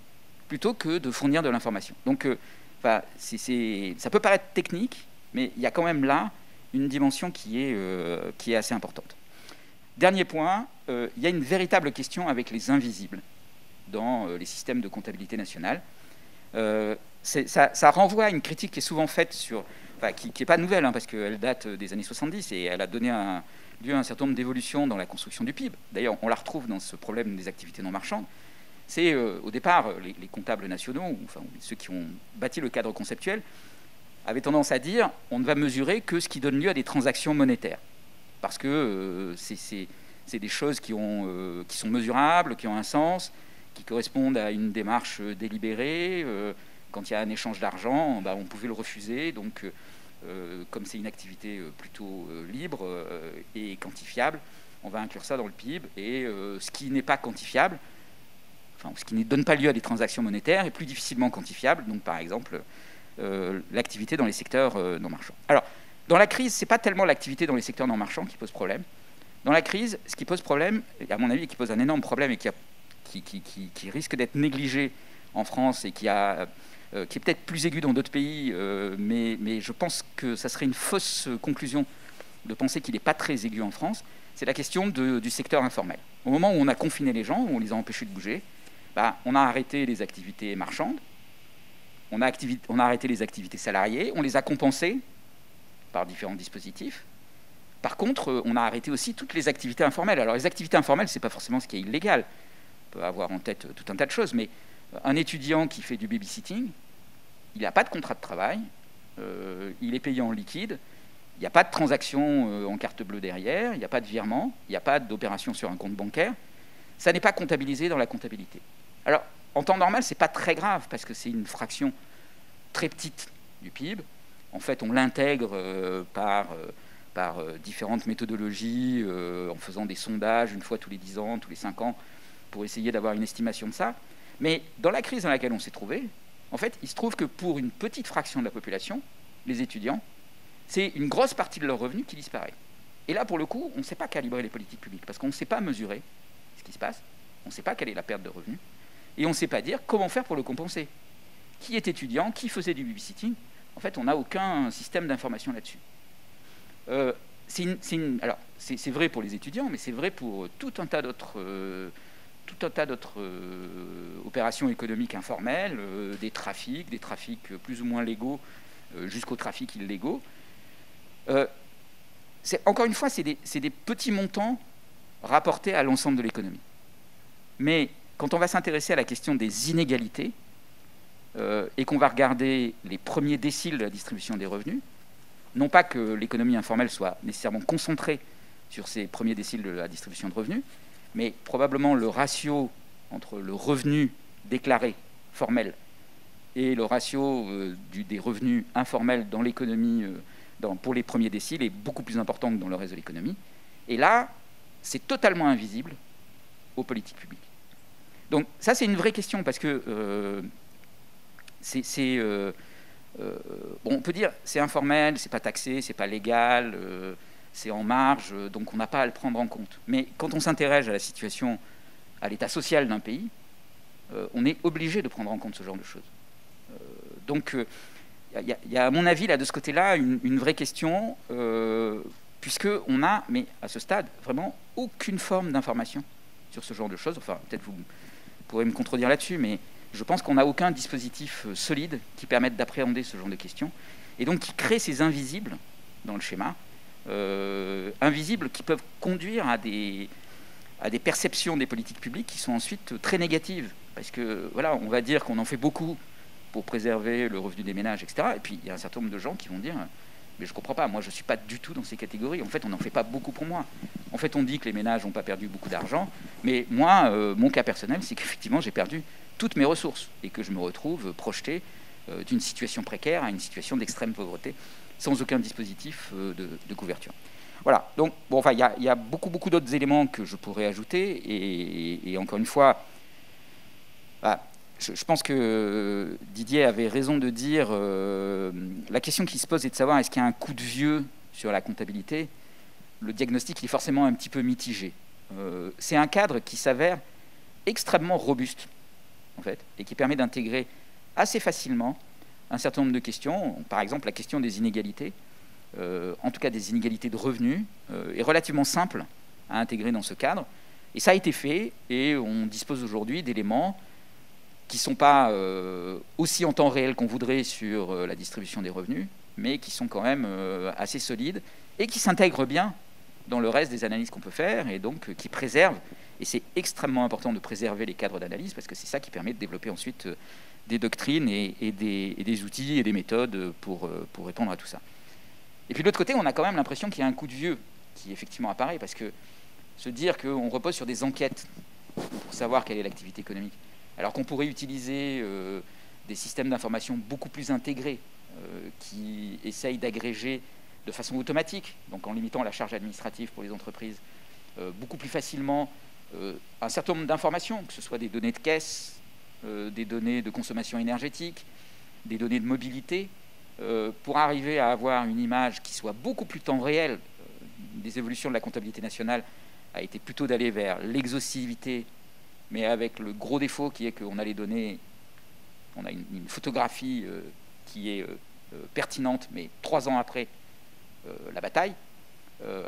plutôt que de fournir de l'information. Donc, ça peut paraître technique, mais il y a quand même là une dimension qui est assez importante. Dernier point, il y a une véritable question avec les invisibles dans les systèmes de comptabilité nationale. Ça renvoie à une critique qui est souvent faite qui n'est pas nouvelle, parce qu'elle date des années 70 et elle a donné lieu à un certain nombre d'évolutions dans la construction du PIB. D'ailleurs, on la retrouve dans ce problème des activités non marchandes. C'est au départ, les comptables nationaux, ou ceux qui ont bâti le cadre conceptuel, avaient tendance à dire on ne va mesurer que ce qui donne lieu à des transactions monétaires. Parce que c'est des choses qui sont mesurables, qui ont un sens, qui correspondent à une démarche délibérée. Quand il y a un échange d'argent, on pouvait le refuser. Donc, comme c'est une activité plutôt libre et quantifiable, on va inclure ça dans le PIB, et ce qui n'est pas quantifiable, enfin, ce qui ne donne pas lieu à des transactions monétaires est plus difficilement quantifiable, donc par exemple l'activité dans les secteurs non marchands. Alors, dans la crise, ce n'est pas tellement l'activité dans les secteurs non marchands qui pose problème. Dans la crise, ce qui pose problème, à mon avis, qui pose un énorme problème et qui risque d'être négligé en France et qui est peut-être plus aigu dans d'autres pays, mais je pense que ça serait une fausse conclusion de penser qu'il n'est pas très aigu en France, c'est la question du secteur informel. Au moment où on a confiné les gens, où on les a empêchés de bouger, on a arrêté les activités marchandes, on a arrêté les activités salariées, on les a compensées par différents dispositifs. Par contre, on a arrêté aussi toutes les activités informelles. Alors les activités informelles, ce n'est pas forcément ce qui est illégal. On peut avoir en tête tout un tas de choses, mais un étudiant qui fait du babysitting, il n'a pas de contrat de travail, il est payé en liquide, il n'y a pas de transaction en carte bleue derrière, il n'y a pas de virement, il n'y a pas d'opération sur un compte bancaire. Ça n'est pas comptabilisé dans la comptabilité. Alors, en temps normal, ce n'est pas très grave, parce que c'est une fraction très petite du PIB. En fait, on l'intègre par différentes méthodologies, en faisant des sondages une fois tous les 10 ans, tous les 5 ans, pour essayer d'avoir une estimation de ça. Mais dans la crise dans laquelle on s'est trouvé, en fait, il se trouve que pour une petite fraction de la population, les étudiants, c'est une grosse partie de leur revenu qui disparaît. Et là, pour le coup, on ne sait pas calibrer les politiques publiques, parce qu'on ne sait pas mesurer ce qui se passe, on ne sait pas quelle est la perte de revenus, et on ne sait pas dire comment faire pour le compenser. Qui est étudiant, qui faisait du babysitting? En fait, on n'a aucun système d'information là-dessus. C'est vrai pour les étudiants, mais c'est vrai pour tout un tas d'autres opérations économiques informelles, des trafics plus ou moins légaux, jusqu'aux trafics illégaux. Encore une fois, c'est des petits montants rapportés à l'ensemble de l'économie. Mais quand on va s'intéresser à la question des inégalités, et qu'on va regarder les premiers déciles de la distribution des revenus, non pas que l'économie informelle soit nécessairement concentrée sur ces premiers déciles de la distribution de revenus, mais probablement le ratio entre le revenu déclaré formel et le ratio des revenus informels dans l'économie pour les premiers déciles est beaucoup plus important que dans le reste de l'économie. Et là, c'est totalement invisible aux politiques publiques. Donc ça, c'est une vraie question, parce que on peut dire c'est informel, c'est pas taxé, c'est pas légal, c'est en marge, donc on n'a pas à le prendre en compte. Mais quand on s'intéresse à la situation, à l'état social d'un pays, on est obligé de prendre en compte ce genre de choses. Donc il y a à mon avis là de ce côté-là une vraie question, puisqu'on n'a, mais à ce stade, vraiment aucune forme d'information sur ce genre de choses. Enfin, peut-être vous pourrez me contredire là-dessus, mais je pense qu'on n'a aucun dispositif solide qui permette d'appréhender ce genre de questions, et donc qui crée ces invisibles dans le schéma, invisibles qui peuvent conduire à des perceptions des politiques publiques qui sont ensuite très négatives, parce que voilà, on va dire qu'on en fait beaucoup pour préserver le revenu des ménages, etc. Et puis il y a un certain nombre de gens qui vont dire mais je ne comprends pas, moi je ne suis pas du tout dans ces catégories, en fait on n'en fait pas beaucoup pour moi. En fait on dit que les ménages n'ont pas perdu beaucoup d'argent, mais moi, mon cas personnel, c'est qu'effectivement j'ai perdu toutes mes ressources et que je me retrouve projeté d'une situation précaire à une situation d'extrême pauvreté sans aucun dispositif de couverture. Voilà, donc bon, enfin, il y a beaucoup d'autres éléments que je pourrais ajouter, et encore une fois, bah, je pense que Didier avait raison de dire la question qui se pose est de savoir est-ce qu'il y a un coup de vieux sur la comptabilité. Le diagnostic il est forcément un petit peu mitigé. C'est un cadre qui s'avère extrêmement robuste, en fait, et qui permet d'intégrer assez facilement un certain nombre de questions. Par exemple, la question des inégalités, en tout cas des inégalités de revenus, est relativement simple à intégrer dans ce cadre. Et ça a été fait, et on dispose aujourd'hui d'éléments qui ne sont pas aussi en temps réel qu'on voudrait sur la distribution des revenus, mais qui sont quand même assez solides, et qui s'intègrent bien dans le reste des analyses qu'on peut faire, et donc qui préservent. Et c'est extrêmement important de préserver les cadres d'analyse, parce que c'est ça qui permet de développer ensuite des doctrines et des outils et des méthodes pour répondre à tout ça. Et puis de l'autre côté, on a quand même l'impression qu'il y a un coup de vieux qui effectivement apparaît, parce que se dire qu'on repose sur des enquêtes pour savoir quelle est l'activité économique, alors qu'on pourrait utiliser des systèmes d'information beaucoup plus intégrés qui essayent d'agréger de façon automatique, donc en limitant la charge administrative pour les entreprises, beaucoup plus facilement un certain nombre d'informations, que ce soit des données de caisse, des données de consommation énergétique, des données de mobilité, pour arriver à avoir une image qui soit beaucoup plus temps réel. Des évolutions de la comptabilité nationale a été plutôt d'aller vers l'exhaustivité, mais avec le gros défaut qui est qu'on a les données, on a une photographie qui est pertinente, mais 3 ans après la bataille.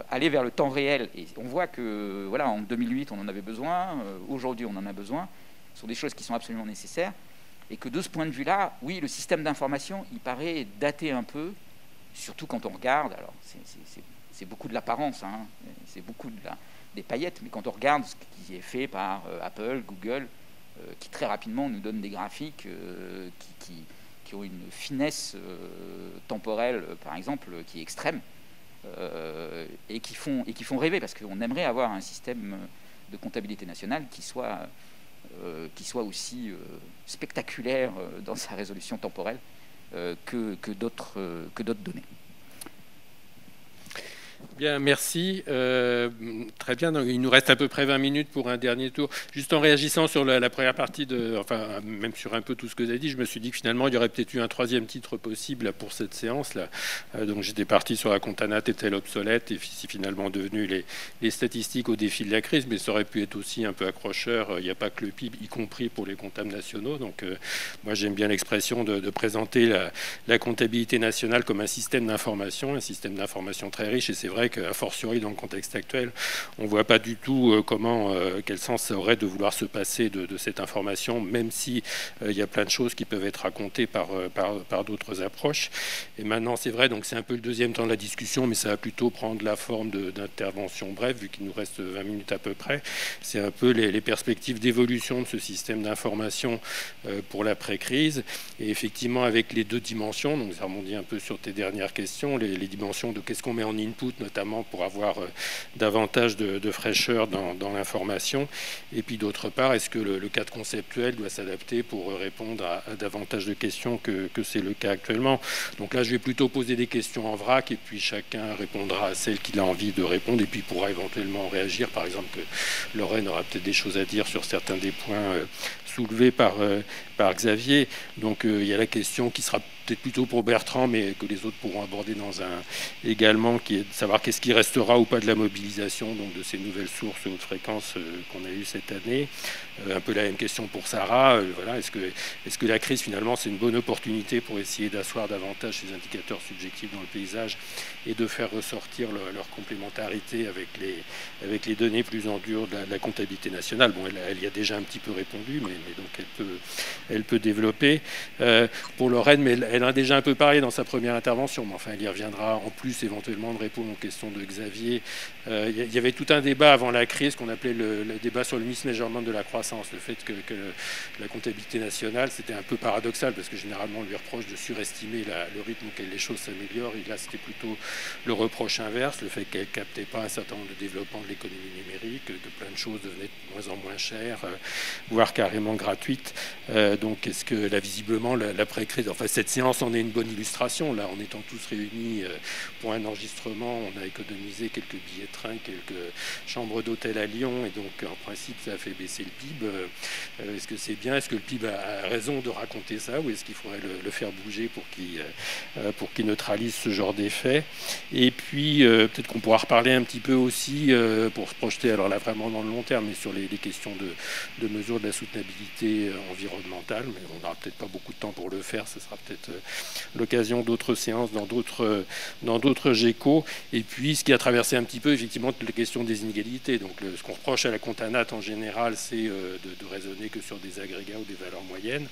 Aller vers le temps réel, et on voit que voilà, en 2008 on en avait besoin, aujourd'hui on en a besoin, ce sont des choses qui sont absolument nécessaires, et que de ce point de vue-là, oui, le système d'information, il paraît daté un peu, surtout quand on regarde, alors c'est beaucoup de l'apparence, hein, c'est beaucoup des paillettes, mais quand on regarde ce qui est fait par Apple, Google, qui très rapidement nous donnent des graphiques qui ont une finesse temporelle, par exemple, qui est extrême, et qui font rêver, parce qu'on aimerait avoir un système de comptabilité nationale qui soit aussi spectaculaire dans sa résolution temporelle que d'autres données. Bien, merci. Très bien. Donc, il nous reste à peu près 20 minutes pour un dernier tour. Juste en réagissant sur la première partie, enfin, même sur un peu tout ce que vous avez dit, je me suis dit que finalement, il y aurait peut-être eu un 3e titre possible là, pour cette séance-là. Donc, j'étais parti sur la Contanat est-elle obsolète, et c'est finalement devenu les statistiques au défi de la crise, mais ça aurait pu être aussi un peu accrocheur. Il n'y a pas que le PIB, y compris pour les comptables nationaux. Donc, moi, j'aime bien l'expression de présenter la comptabilité nationale comme un système d'information très riche, et c'est vrai qu'à fortiori dans le contexte actuel, on ne voit pas du tout quel sens ça aurait de vouloir se passer de cette information, même si il y a plein de choses qui peuvent être racontées par d'autres approches. Et maintenant, c'est vrai, donc c'est un peu le 2e temps de la discussion, mais ça va plutôt prendre la forme d'intervention brève, vu qu'il nous reste 20 minutes à peu près. C'est un peu les perspectives d'évolution de ce système d'information pour l'après-crise. Et effectivement, avec les 2 dimensions, donc ça rebondit un peu sur tes dernières questions, les dimensions de qu'est-ce qu'on met en input, notamment pour avoir davantage de fraîcheur dans l'information. Et puis d'autre part, est-ce que le cadre conceptuel doit s'adapter pour répondre à davantage de questions que c'est le cas actuellement. Donc là, je vais plutôt poser des questions en vrac, et puis chacun répondra à celle qu'il a envie de répondre, et puis pourra éventuellement réagir. Par exemple, que Lorraine aura peut-être des choses à dire sur certains des points soulevés par Xavier. Donc il y a la question qui sera peut-être plutôt pour Bertrand, mais que les autres pourront aborder également, qui est de savoir qu'est-ce qui restera ou pas de la mobilisation, donc de ces nouvelles sources haute fréquence qu'on a eues cette année. Un peu la même question pour Sarah. Voilà, est-ce que la crise, finalement, c'est une bonne opportunité pour essayer d'asseoir davantage ces indicateurs subjectifs dans le paysage et de faire ressortir leur complémentarité avec les données plus en dur de la comptabilité nationale. Bon, elle y a déjà un petit peu répondu, mais donc elle peut développer. Pour Lorraine, mais elle a déjà un peu parlé dans sa première intervention, mais enfin, elle y reviendra en plus éventuellement de répondre aux questions de Xavier. Il y avait tout un débat avant la crise qu'on appelait le débat sur le mismeasurement de la croissance, le fait que la comptabilité nationale, c'était un peu paradoxal, parce que généralement on lui reproche de surestimer le rythme auquel les choses s'améliorent, et là c'était plutôt le reproche inverse, le fait qu'elle ne captait pas un certain nombre de développements de l'économie numérique, que plein de choses devenaient de moins en moins chères, voire carrément gratuites. Donc est-ce que là, visiblement, l'après-crise, enfin cette séance en est une bonne illustration. Là, en étant tous réunis pour un enregistrement, on a économisé quelques billets de train, quelques chambres d'hôtel à Lyon, et donc en principe ça a fait baisser le PIB. Est-ce que c'est bien? Est-ce que le PIB a raison de raconter ça, ou est-ce qu'il faudrait le faire bouger pour qu'il neutralise ce genre d'effet? Et puis peut-être qu'on pourra reparler un petit peu aussi, pour se projeter, alors là vraiment dans le long terme, mais sur les questions de mesure de la soutenabilité environnementale, mais on n'aura peut-être pas beaucoup de temps pour le faire. Ce sera peut-être l'occasion d'autres séances dans d'autres GECO. Et puis ce qui a traversé un petit peu effectivement la question des inégalités. Donc ce qu'on reproche à la Contanat en général, c'est de raisonner que sur des agrégats ou des valeurs moyennes.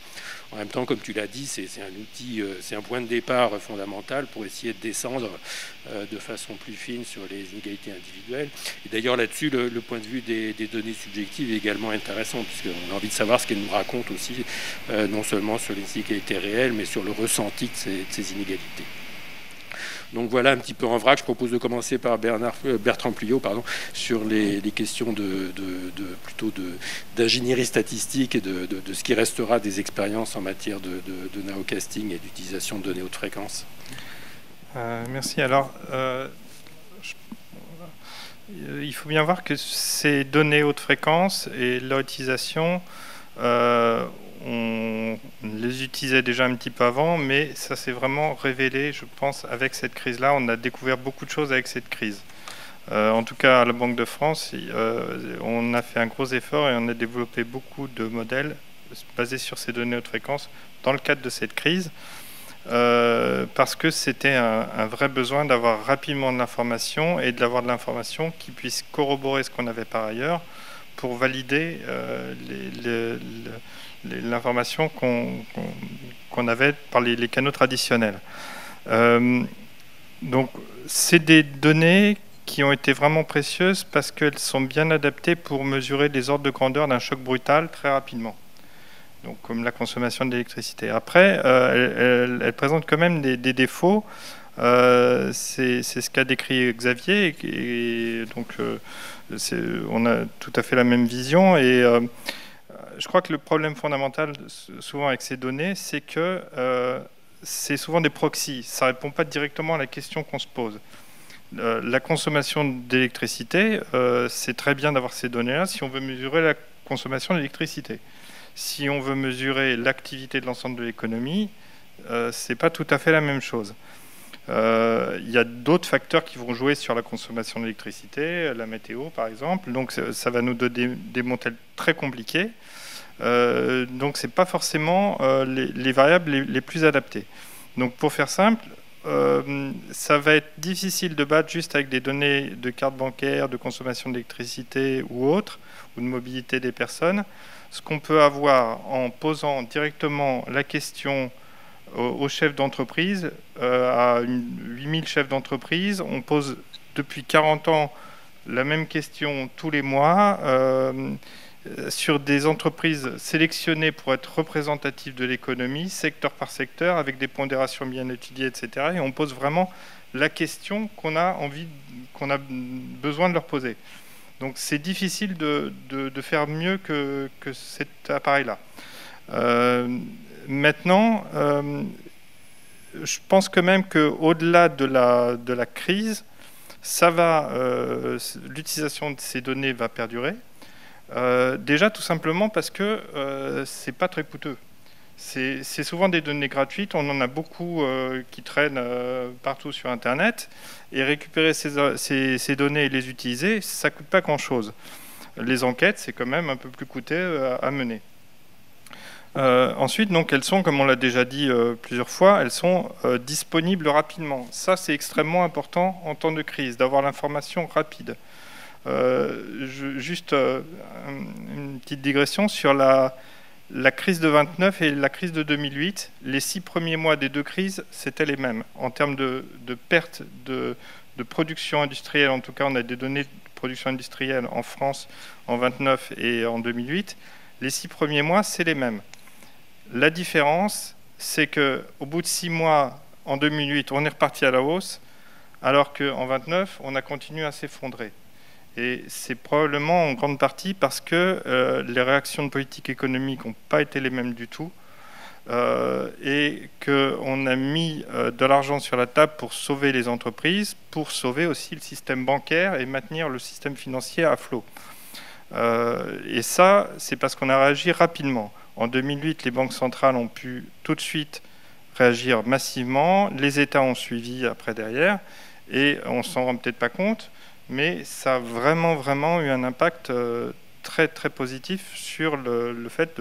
En même temps, comme tu l'as dit, c'est un outil, c'est un point de départ fondamental pour essayer de descendre de façon plus fine sur les inégalités individuelles. Et d'ailleurs là-dessus, le point de vue des données subjectives est également intéressant, puisqu'on a envie de savoir ce qu'elles nous racontent aussi, non seulement sur les inégalités réelles, mais sur le ressenti de ces inégalités. Donc voilà un petit peu en vrac. Je propose de commencer par Bertrand Pluyot, sur les questions plutôt d'ingénierie statistique et de ce qui restera des expériences en matière de nowcasting et d'utilisation de données haute fréquence. Merci. Alors, il faut bien voir que ces données haute fréquence et leur utilisation, on les utilisait déjà un petit peu avant, mais ça s'est vraiment révélé, je pense, avec cette crise-là. On a découvert beaucoup de choses avec cette crise. En tout cas, à la Banque de France, on a fait un gros effort et on a développé beaucoup de modèles basés sur ces données haute fréquence dans le cadre de cette crise, parce que c'était un vrai besoin d'avoir rapidement de l'information et d'avoir de l'information qui puisse corroborer ce qu'on avait par ailleurs pour valider l'information qu'on avait par les canaux traditionnels. Donc, c'est des données qui ont été vraiment précieuses parce qu'elles sont bien adaptées pour mesurer les ordres de grandeur d'un choc brutal très rapidement. Donc, comme la consommation d'électricité. Après, elle présente quand même des défauts. C'est ce qu'a décrit Xavier. Et donc, on a tout à fait la même vision. Et je crois que le problème fondamental, souvent avec ces données, c'est que c'est souvent des proxys. Ça ne répond pas directement à la question qu'on se pose. La consommation d'électricité, c'est très bien d'avoir ces données-là si on veut mesurer la consommation d'électricité. Si on veut mesurer l'activité de l'ensemble de l'économie, c'est pas tout à fait la même chose. Il y a d'autres facteurs qui vont jouer sur la consommation d'électricité, la météo par exemple, donc ça va nous donner des modèles très compliqués. Donc c'est pas forcément les variables les plus adaptées. Donc pour faire simple, ça va être difficile de battre juste avec des données de carte bancaire, de consommation d'électricité ou autre, ou de mobilité des personnes. Ce qu'on peut avoir en posant directement la question aux chefs d'entreprise, à 8000 chefs d'entreprise, on pose depuis 40 ans la même question tous les mois, sur des entreprises sélectionnées pour être représentatives de l'économie, secteur par secteur, avec des pondérations bien étudiées, etc. Et on pose vraiment la question qu'on a besoin de leur poser. Donc c'est difficile de faire mieux que cet appareil-là. Maintenant, je pense quand même qu'au-delà de la crise, l'utilisation de ces données va perdurer. Déjà tout simplement parce que c'est pas très coûteux. C'est souvent des données gratuites, on en a beaucoup qui traînent partout sur Internet, et récupérer ces données et les utiliser, ça coûte pas grand-chose. Les enquêtes, c'est quand même un peu plus coûteux à mener. Ensuite, donc, elles sont, comme on l'a déjà dit plusieurs fois, elles sont disponibles rapidement. Ça, c'est extrêmement important en temps de crise, d'avoir l'information rapide. Juste une petite digression sur la crise de 29 et la crise de 2008. Les 6 premiers mois des deux crises, c'était les mêmes. En termes de perte de production industrielle, en tout cas, on a des données de production industrielle en France en 29 et en 2008. Les 6 premiers mois, c'est les mêmes. La différence, c'est qu'au bout de 6 mois, en 2008, on est reparti à la hausse, alors qu'en 29, on a continué à s'effondrer. Et c'est probablement en grande partie parce que les réactions de politique économique n'ont pas été les mêmes du tout, et qu'on a mis de l'argent sur la table pour sauver les entreprises, pour sauver aussi le système bancaire et maintenir le système financier à flot. Et ça, c'est parce qu'on a réagi rapidement. En 2008, les banques centrales ont pu tout de suite réagir massivement, les États ont suivi après derrière, et on ne s'en rend peut-être pas compte, mais ça a vraiment eu un impact très très positif sur le fait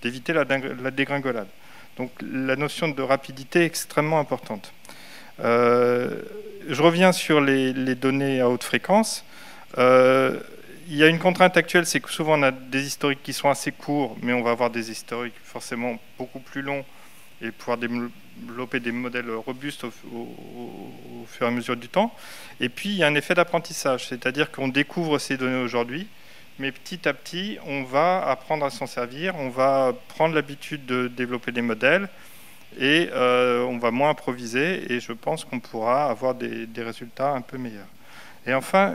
d'éviter la dégringolade. Donc la notion de rapidité est extrêmement importante. Je reviens sur les données à haute fréquence. Il y a une contrainte actuelle, c'est que souvent on a des historiques qui sont assez courts, mais on va avoir des historiques forcément beaucoup plus longs et pouvoir développer des modèles robustes au fur et à mesure du temps. Et puis il y a un effet d'apprentissage, c'est-à-dire qu'on découvre ces données aujourd'hui, mais petit à petit on va apprendre à s'en servir, on va prendre l'habitude de développer des modèles et on va moins improviser, et je pense qu'on pourra avoir des résultats un peu meilleurs. Et enfin,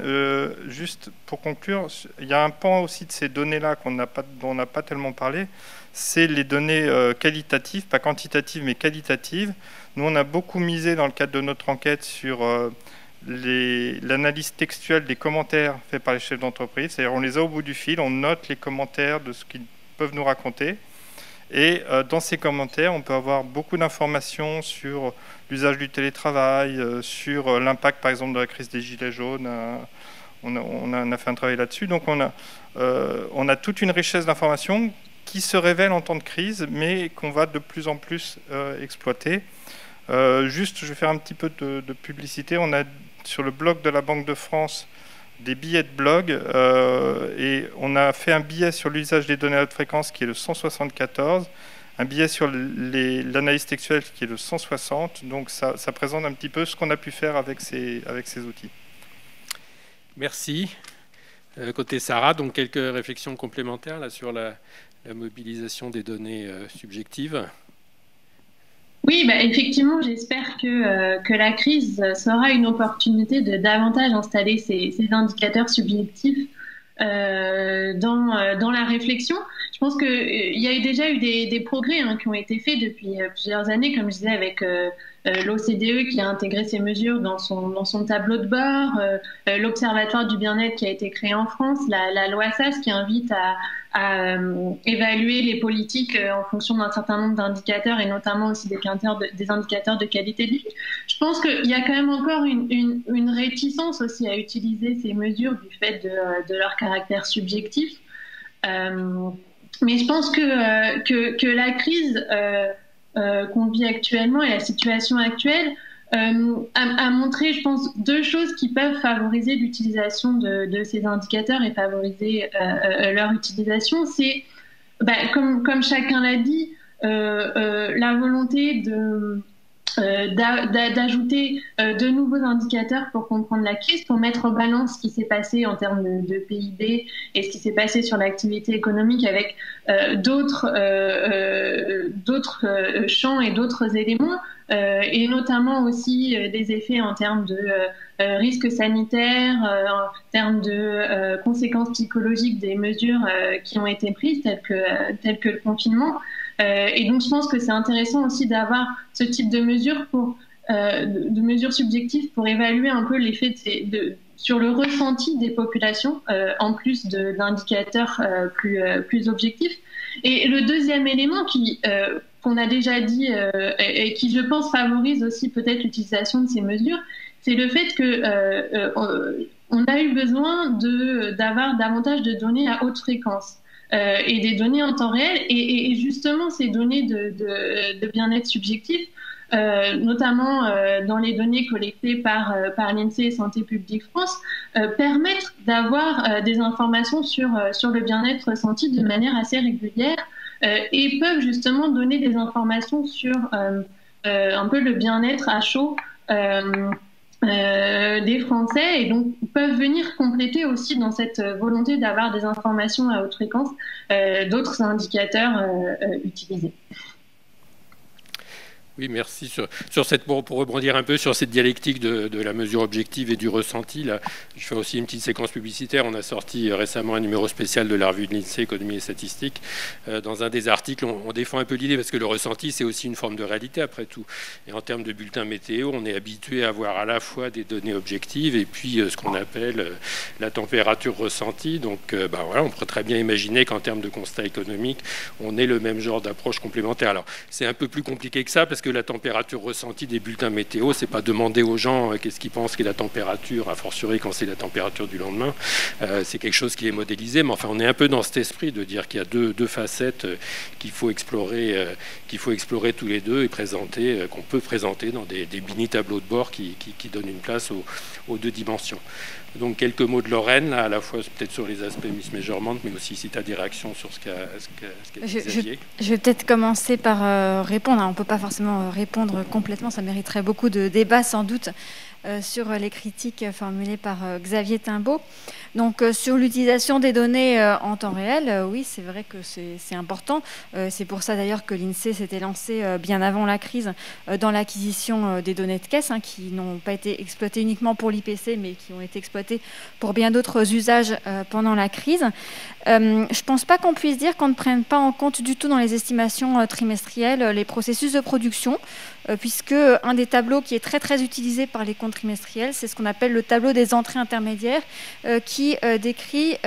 juste pour conclure, il y a un pan aussi de ces données-là dont on n'a pas tellement parlé, c'est les données qualitatives, pas quantitatives mais qualitatives. Nous, on a beaucoup misé dans le cadre de notre enquête sur l'analyse textuelle des commentaires faits par les chefs d'entreprise. C'est-à-dire on les a au bout du fil, on note les commentaires de ce qu'ils peuvent nous raconter. Et dans ces commentaires, on peut avoir beaucoup d'informations sur l'usage du télétravail, sur l'impact, par exemple, de la crise des Gilets jaunes. On a fait un travail là-dessus. Donc, on a toute une richesse d'informations qui se révèle en temps de crise, mais qu'on va de plus en plus exploiter. Juste, je vais faire un petit peu de publicité. On a sur le blog de la Banque de France des billets de blog, et on a fait un billet sur l'usage des données à haute fréquence qui est le 174, un billet sur l'analyse textuelle qui est le 160, donc ça présente un petit peu ce qu'on a pu faire avec ces outils. Merci. Côté Sarah, donc quelques réflexions complémentaires là, sur la mobilisation des données subjectives. Oui, effectivement, j'espère que la crise sera une opportunité de davantage installer ces indicateurs subjectifs dans la réflexion. Je pense qu'il y a déjà eu des progrès qui ont été faits depuis plusieurs années, comme je disais, avec l'OCDE qui a intégré ces mesures dans son tableau de bord, l'Observatoire du bien-être qui a été créé en France, la loi SAS qui invite à évaluer les politiques en fonction d'un certain nombre d'indicateurs et notamment aussi des indicateurs de qualité de vie. Je pense qu'il y a quand même encore une réticence aussi à utiliser ces mesures du fait de leur caractère subjectif. Mais je pense que la crise qu'on vit actuellement et la situation actuelle a montré, je pense, deux choses qui peuvent favoriser l'utilisation de ces indicateurs et favoriser leur utilisation. C'est, comme chacun l'a dit, la volonté d'ajouter de nouveaux indicateurs pour comprendre la crise, pour mettre en balance ce qui s'est passé en termes de PIB et ce qui s'est passé sur l'activité économique avec d'autres champs et d'autres éléments, et notamment aussi des effets en termes de risques sanitaires, en termes de conséquences psychologiques des mesures qui ont été prises, telles que le confinement. Et donc, je pense que c'est intéressant aussi d'avoir ce type de mesures de mesures subjectives pour évaluer un peu l'effet sur le ressenti des populations, en plus d'indicateurs plus objectifs. Et le deuxième élément qu'on a déjà dit et qui, je pense, favorise aussi peut-être l'utilisation de ces mesures, c'est le fait qu'on a eu besoin d'avoir davantage de données à haute fréquence. Et des données en temps réel, et justement ces données de bien-être subjectif, notamment dans les données collectées par l'INSEE et Santé publique France, permettent d'avoir des informations sur le bien-être ressenti de manière assez régulière, et peuvent justement donner des informations sur un peu le bien-être à chaud des Français, et donc peuvent venir compléter aussi dans cette volonté d'avoir des informations à haute fréquence d'autres indicateurs utilisés. Oui, merci. Sur cette, pour rebondir un peu sur cette dialectique de la mesure objective et du ressenti, là, je fais aussi une petite séquence publicitaire. On a sorti récemment un numéro spécial de la revue de l'INSEE, Économie et Statistique. Dans un des articles, on défend un peu l'idée, parce que le ressenti, c'est aussi une forme de réalité, après tout. Et en termes de bulletins météo, on est habitué à avoir à la fois des données objectives et puis ce qu'on appelle la température ressentie. Donc, voilà, on pourrait très bien imaginer qu'en termes de constat économique, on ait le même genre d'approche complémentaire. Alors, c'est un peu plus compliqué que ça, parce que la température ressentie des bulletins météo, c'est pas demander aux gens qu'est-ce qu'ils pensent qu'est la température, a fortiori quand c'est la température du lendemain. C'est quelque chose qui est modélisé, mais enfin on est un peu dans cet esprit de dire qu'il y a deux facettes qu'il faut explorer tous les deux et présenter, qu'on peut présenter dans des mini tableaux de bord qui donnent une place aux deux dimensions. Donc quelques mots de Lorraine, là, à la fois peut-être sur les aspects mismeasurement, mais aussi si tu as des réactions sur ce qu'a dit Xavier. Je vais peut-être commencer par répondre. On ne peut pas forcément répondre complètement, ça mériterait beaucoup de débats sans doute sur les critiques formulées par Xavier Timbaud. Donc sur l'utilisation des données en temps réel, oui, c'est vrai que c'est important. C'est pour ça d'ailleurs que l'INSEE s'était lancé bien avant la crise dans l'acquisition des données de caisse, qui n'ont pas été exploitées uniquement pour l'IPC, mais qui ont été exploitées exploité pour bien d'autres usages pendant la crise. Je ne pense pas qu'on puisse dire qu'on ne prenne pas en compte du tout dans les estimations trimestrielles les processus de production, puisque un des tableaux qui est très très utilisé par les comptes trimestriels, c'est ce qu'on appelle le tableau des entrées intermédiaires, qui décrit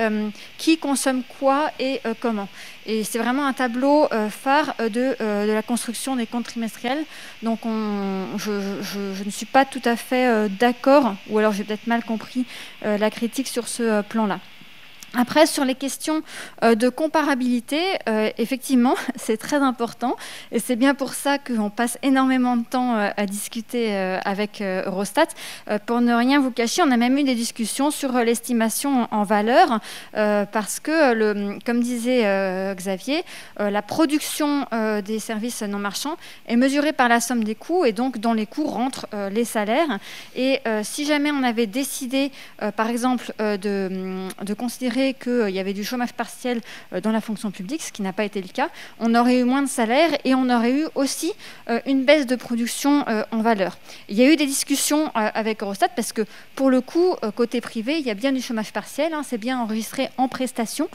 qui consomme quoi et comment. Et c'est vraiment un tableau phare de la construction des comptes trimestriels. Donc je ne suis pas tout à fait d'accord, ou alors j'ai peut-être mal compris la critique sur ce plan-là. Après, sur les questions de comparabilité, effectivement, c'est très important. Et c'est bien pour ça qu'on passe énormément de temps à discuter avec Eurostat. Pour ne rien vous cacher, on a même eu des discussions sur l'estimation en valeur, parce que, comme disait Xavier, la production des services non marchands est mesurée par la somme des coûts, et donc dans les coûts rentrent les salaires. Et si jamais on avait décidé, par exemple, de considérer qu'il y avait du chômage partiel dans la fonction publique, ce qui n'a pas été le cas, on aurait eu moins de salaires et on aurait eu aussi une baisse de production en valeur. Il y a eu des discussions avec Eurostat parce que, pour le coup, côté privé, il y a bien du chômage partiel, c'est bien enregistré en prestation,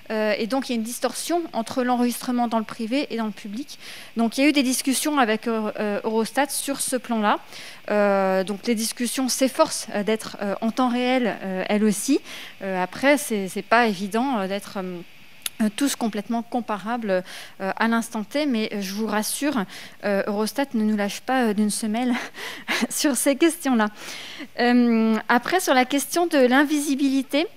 et donc il y a une distorsion entre l'enregistrement dans le privé et dans le public. Donc il y a eu des discussions avec Eurostat sur ce plan-là. Donc les discussions s'efforcent d'être en temps réel, elles aussi. Après, c'est pas évident d'être tous complètement comparables à l'instant T, mais je vous rassure, Eurostat ne nous lâche pas d'une semelle sur ces questions-là. Après, sur la question de l'invisibilité,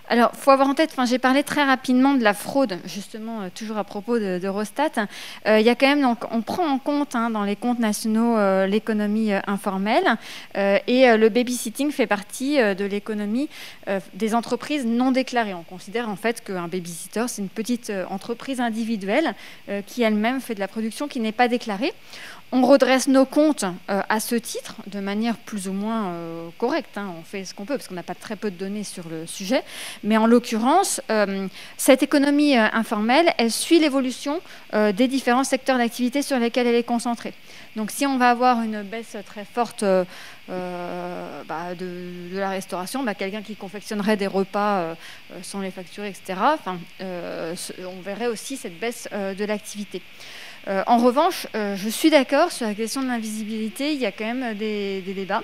alors, il faut avoir en tête, j'ai parlé très rapidement de la fraude, justement, toujours à propos d'Eurostat. Il y a quand même, donc, on prend en compte dans les comptes nationaux l'économie informelle, et le babysitting fait partie de l'économie des entreprises non déclarées. On considère en fait qu'un babysitter, c'est une petite entreprise individuelle qui elle-même fait de la production qui n'est pas déclarée. On redresse nos comptes à ce titre, de manière plus ou moins correcte. On fait ce qu'on peut, parce qu'on n'a pas très peu de données sur le sujet. Mais en l'occurrence, cette économie informelle, elle suit l'évolution des différents secteurs d'activité sur lesquels elle est concentrée. Donc si on va avoir une baisse très forte de la restauration, quelqu'un qui confectionnerait des repas sans les facturer, etc., on verrait aussi cette baisse de l'activité. En revanche, je suis d'accord sur la question de l'invisibilité. Il y a quand même des débats,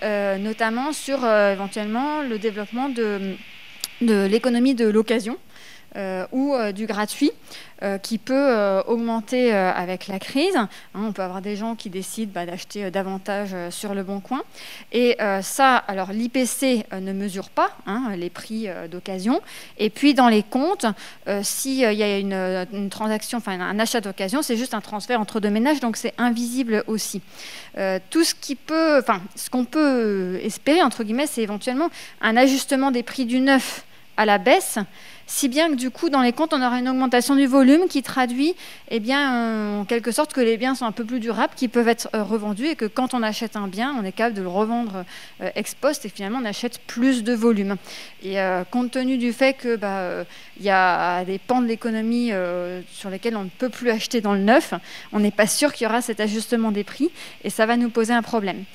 notamment sur éventuellement le développement de l'économie de l'occasion ou du gratuit, qui peut augmenter avec la crise. On peut avoir des gens qui décident d'acheter davantage sur le Bon Coin. Et ça, alors l'IPC ne mesure pas les prix d'occasion. Et puis dans les comptes, s'il y a une transaction, un achat d'occasion, c'est juste un transfert entre deux ménages, donc c'est invisible aussi. Tout ce qui peut, ce qu'on peut espérer, entre guillemets, c'est éventuellement un ajustement des prix du neuf à la baisse, si bien que du coup, dans les comptes, on aura une augmentation du volume qui traduit, en quelque sorte, que les biens sont un peu plus durables, qui peuvent être revendus, et que quand on achète un bien, on est capable de le revendre ex post, et finalement, on achète plus de volume. Et compte tenu du fait que y a des pans de l'économie sur lesquels on ne peut plus acheter dans le neuf, on n'est pas sûr qu'il y aura cet ajustement des prix, et ça va nous poser un problème.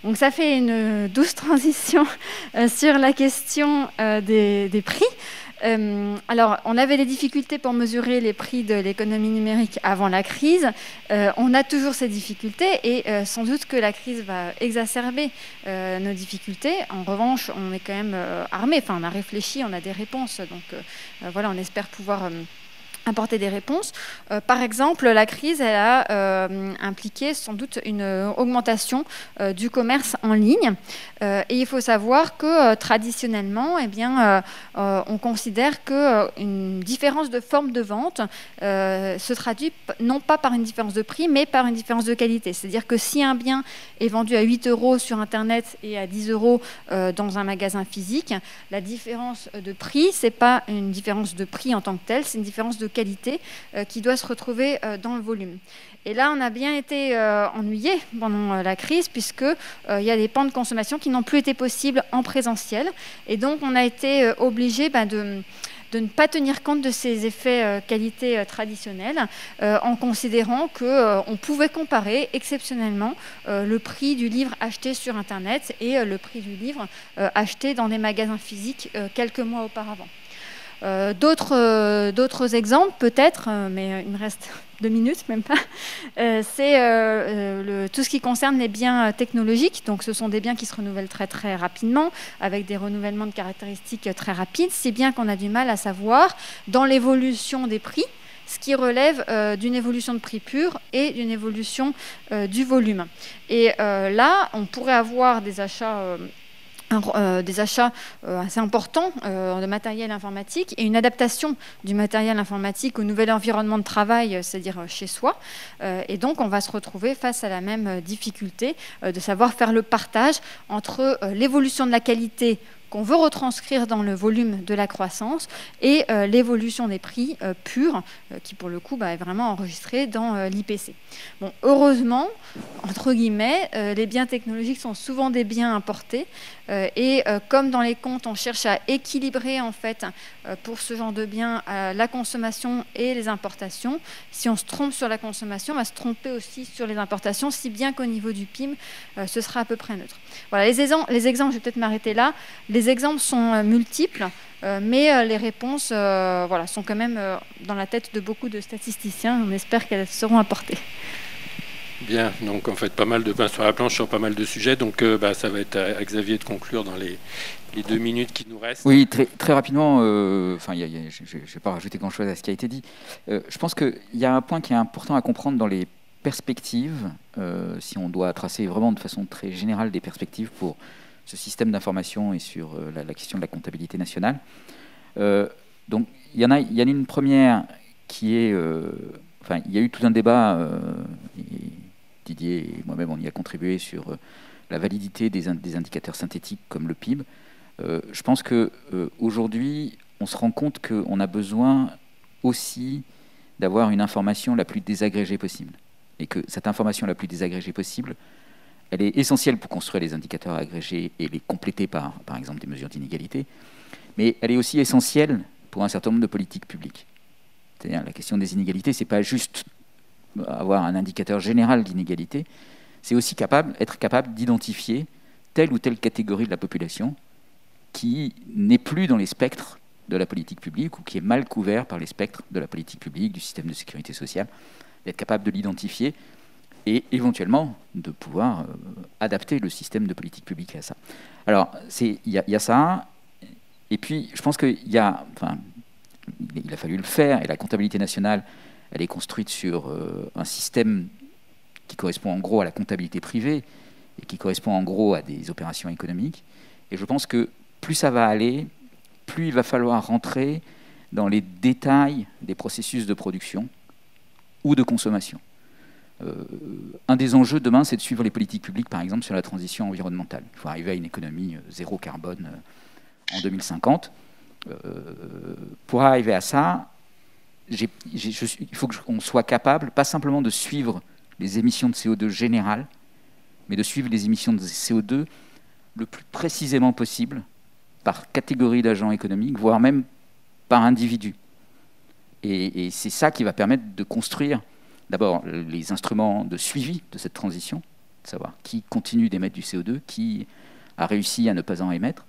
Donc ça fait une douce transition sur la question des prix. Alors, on avait des difficultés pour mesurer les prix de l'économie numérique avant la crise. On a toujours ces difficultés, et sans doute que la crise va exacerber nos difficultés. En revanche, on est quand même armé. On a réfléchi, on a des réponses. Donc voilà, on espère pouvoir apporter des réponses. Par exemple, la crise, elle a impliqué sans doute une augmentation du commerce en ligne. Et il faut savoir que traditionnellement, on considère qu'une différence de forme de vente se traduit non pas par une différence de prix, mais par une différence de qualité. C'est-à-dire que si un bien est vendu à 8 € sur Internet et à 10 € dans un magasin physique, la différence de prix, ce n'est pas une différence de prix en tant que telle, c'est une différence de qualité qui doit se retrouver dans le volume. Et là, on a bien été ennuyés pendant la crise, puisqu'il y a des pans de consommation qui n'ont plus été possibles en présentiel. Et donc, on a été obligés de ne pas tenir compte de ces effets qualité traditionnels en considérant qu'on pouvait comparer exceptionnellement le prix du livre acheté sur Internet et le prix du livre acheté dans des magasins physiques quelques mois auparavant. D'autres exemples peut-être, mais il me reste 2 minutes, même pas, c'est tout ce qui concerne les biens technologiques. Donc ce sont des biens qui se renouvellent très très rapidement, avec des renouvellements de caractéristiques très rapides, si bien qu'on a du mal à savoir dans l'évolution des prix ce qui relève d'une évolution de prix pur et d'une évolution du volume. Et là, on pourrait avoir des achats assez importants de matériel informatique et une adaptation du matériel informatique au nouvel environnement de travail, c'est-à-dire chez soi. Et donc, on va se retrouver face à la même difficulté de savoir faire le partage entre l'évolution de la qualité qu'on veut retranscrire dans le volume de la croissance et l'évolution des prix purs, qui pour le coup est vraiment enregistrée dans l'IPC. Bon, heureusement, entre guillemets, les biens technologiques sont souvent des biens importés et comme dans les comptes, on cherche à équilibrer en fait pour ce genre de biens la consommation et les importations. Si on se trompe sur la consommation, on va se tromper aussi sur les importations, si bien qu'au niveau du PIB, ce sera à peu près neutre. Voilà, les exemples, je vais peut-être m'arrêter là. Les exemples sont multiples, mais les réponses sont quand même dans la tête de beaucoup de statisticiens. On espère qu'elles seront apportées. Bien, donc en fait pas mal de pain sur la planche sur pas mal de sujets, donc ça va être à Xavier de conclure dans les 2 minutes qui nous restent. Oui, très rapidement, je ne vais pas rajouter grand-chose à ce qui a été dit. Je pense qu'il y a un point qui est important à comprendre dans les perspectives, si on doit tracer vraiment de façon très générale des perspectives pour ce système d'information et sur la question de la comptabilité nationale. Donc il y en a une première qui est... il y a eu tout un débat, et Didier et moi-même on y a contribué sur la validité des indicateurs synthétiques comme le PIB. Je pense qu'aujourd'hui, on se rend compte qu'on a besoin aussi d'avoir une information la plus désagrégée possible. Et que cette information la plus désagrégée possible, elle est essentielle pour construire les indicateurs agrégés et les compléter par exemple, des mesures d'inégalité. Mais elle est aussi essentielle pour un certain nombre de politiques publiques. C'est-à-dire la question des inégalités, ce n'est pas juste avoir un indicateur général d'inégalité, c'est aussi être capable d'identifier telle ou telle catégorie de la population qui n'est plus dans les spectres de la politique publique ou qui est mal couvert par les spectres de la politique publique, du système de sécurité sociale, d'être capable de l'identifier et éventuellement de pouvoir adapter le système de politique publique à ça. Alors, il y a ça, et puis je pense il a fallu le faire, et la comptabilité nationale, elle est construite sur un système qui correspond en gros à la comptabilité privée et qui correspond en gros à des opérations économiques. Et je pense que plus ça va aller, plus il va falloir rentrer dans les détails des processus de production ou de consommation. Un des enjeux demain, c'est de suivre les politiques publiques, par exemple, sur la transition environnementale. Il faut arriver à une économie zéro carbone en 2050. Pour arriver à ça, il faut qu'on soit capable, pas simplement de suivre les émissions de CO2 générales, mais de suivre les émissions de CO2 le plus précisément possible par catégorie d'agents économiques, voire même par individu. Et c'est ça qui va permettre de construire d'abord les instruments de suivi de cette transition, de savoir qui continue d'émettre du CO2, qui a réussi à ne pas en émettre,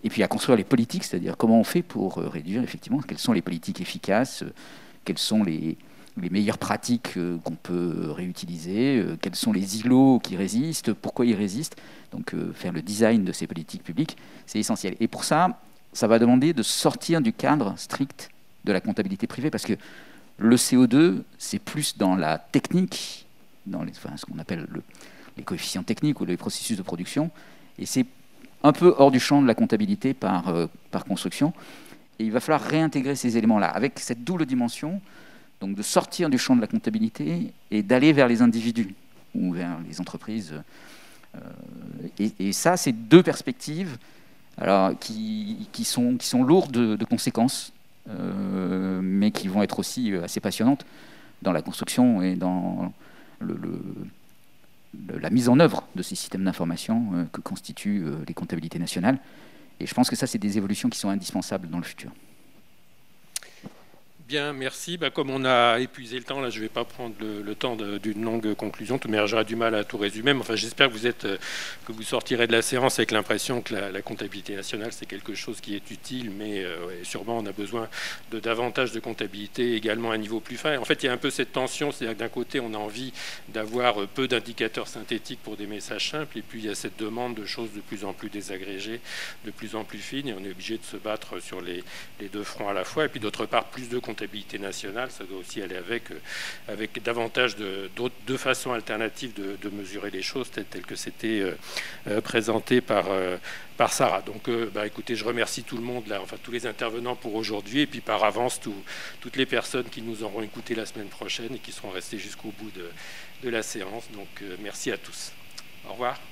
et puis à construire les politiques, c'est-à-dire comment on fait pour réduire effectivement, quelles sont les politiques efficaces, quelles sont les meilleures pratiques qu'on peut réutiliser, quels sont les îlots qui résistent, pourquoi ils résistent. Donc faire le design de ces politiques publiques, c'est essentiel. Et pour ça, ça va demander de sortir du cadre strict de la comptabilité privée, parce que le CO2, c'est plus dans la technique, dans ce qu'on appelle les coefficients techniques ou les processus de production, et c'est un peu hors du champ de la comptabilité par construction. Et il va falloir réintégrer ces éléments-là, avec cette double dimension, donc de sortir du champ de la comptabilité et d'aller vers les individus ou vers les entreprises. Et ça, c'est deux perspectives alors, qui sont lourdes de conséquences, mais qui vont être aussi assez passionnantes dans la construction et dans la mise en œuvre de ces systèmes d'information que constituent les comptabilités nationales. Et je pense que ça, c'est des évolutions qui sont indispensables dans le futur. Bien, merci. Comme on a épuisé le temps, là, je ne vais pas prendre le temps d'une longue conclusion. Tout mais j'aurai du mal à tout résumer. Mais enfin, j'espère que vous sortirez de la séance avec l'impression que la comptabilité nationale, c'est quelque chose qui est utile, mais sûrement on a besoin de davantage de comptabilité également à un niveau plus fin. En fait, il y a un peu cette tension, c'est-à-dire que d'un côté, on a envie d'avoir peu d'indicateurs synthétiques pour des messages simples, et puis il y a cette demande de choses de plus en plus désagrégées, de plus en plus fines, et on est obligé de se battre sur les deux fronts à la fois. Et puis d'autre part, plus de comptabilité nationale, ça doit aussi aller avec davantage de façons alternatives de mesurer les choses, telles que c'était présenté par Sarah. Donc, écoutez, je remercie tout le monde, là, enfin tous les intervenants pour aujourd'hui, et puis par avance toutes les personnes qui nous auront écouté la semaine prochaine et qui seront restées jusqu'au bout de la séance. Donc, merci à tous. Au revoir.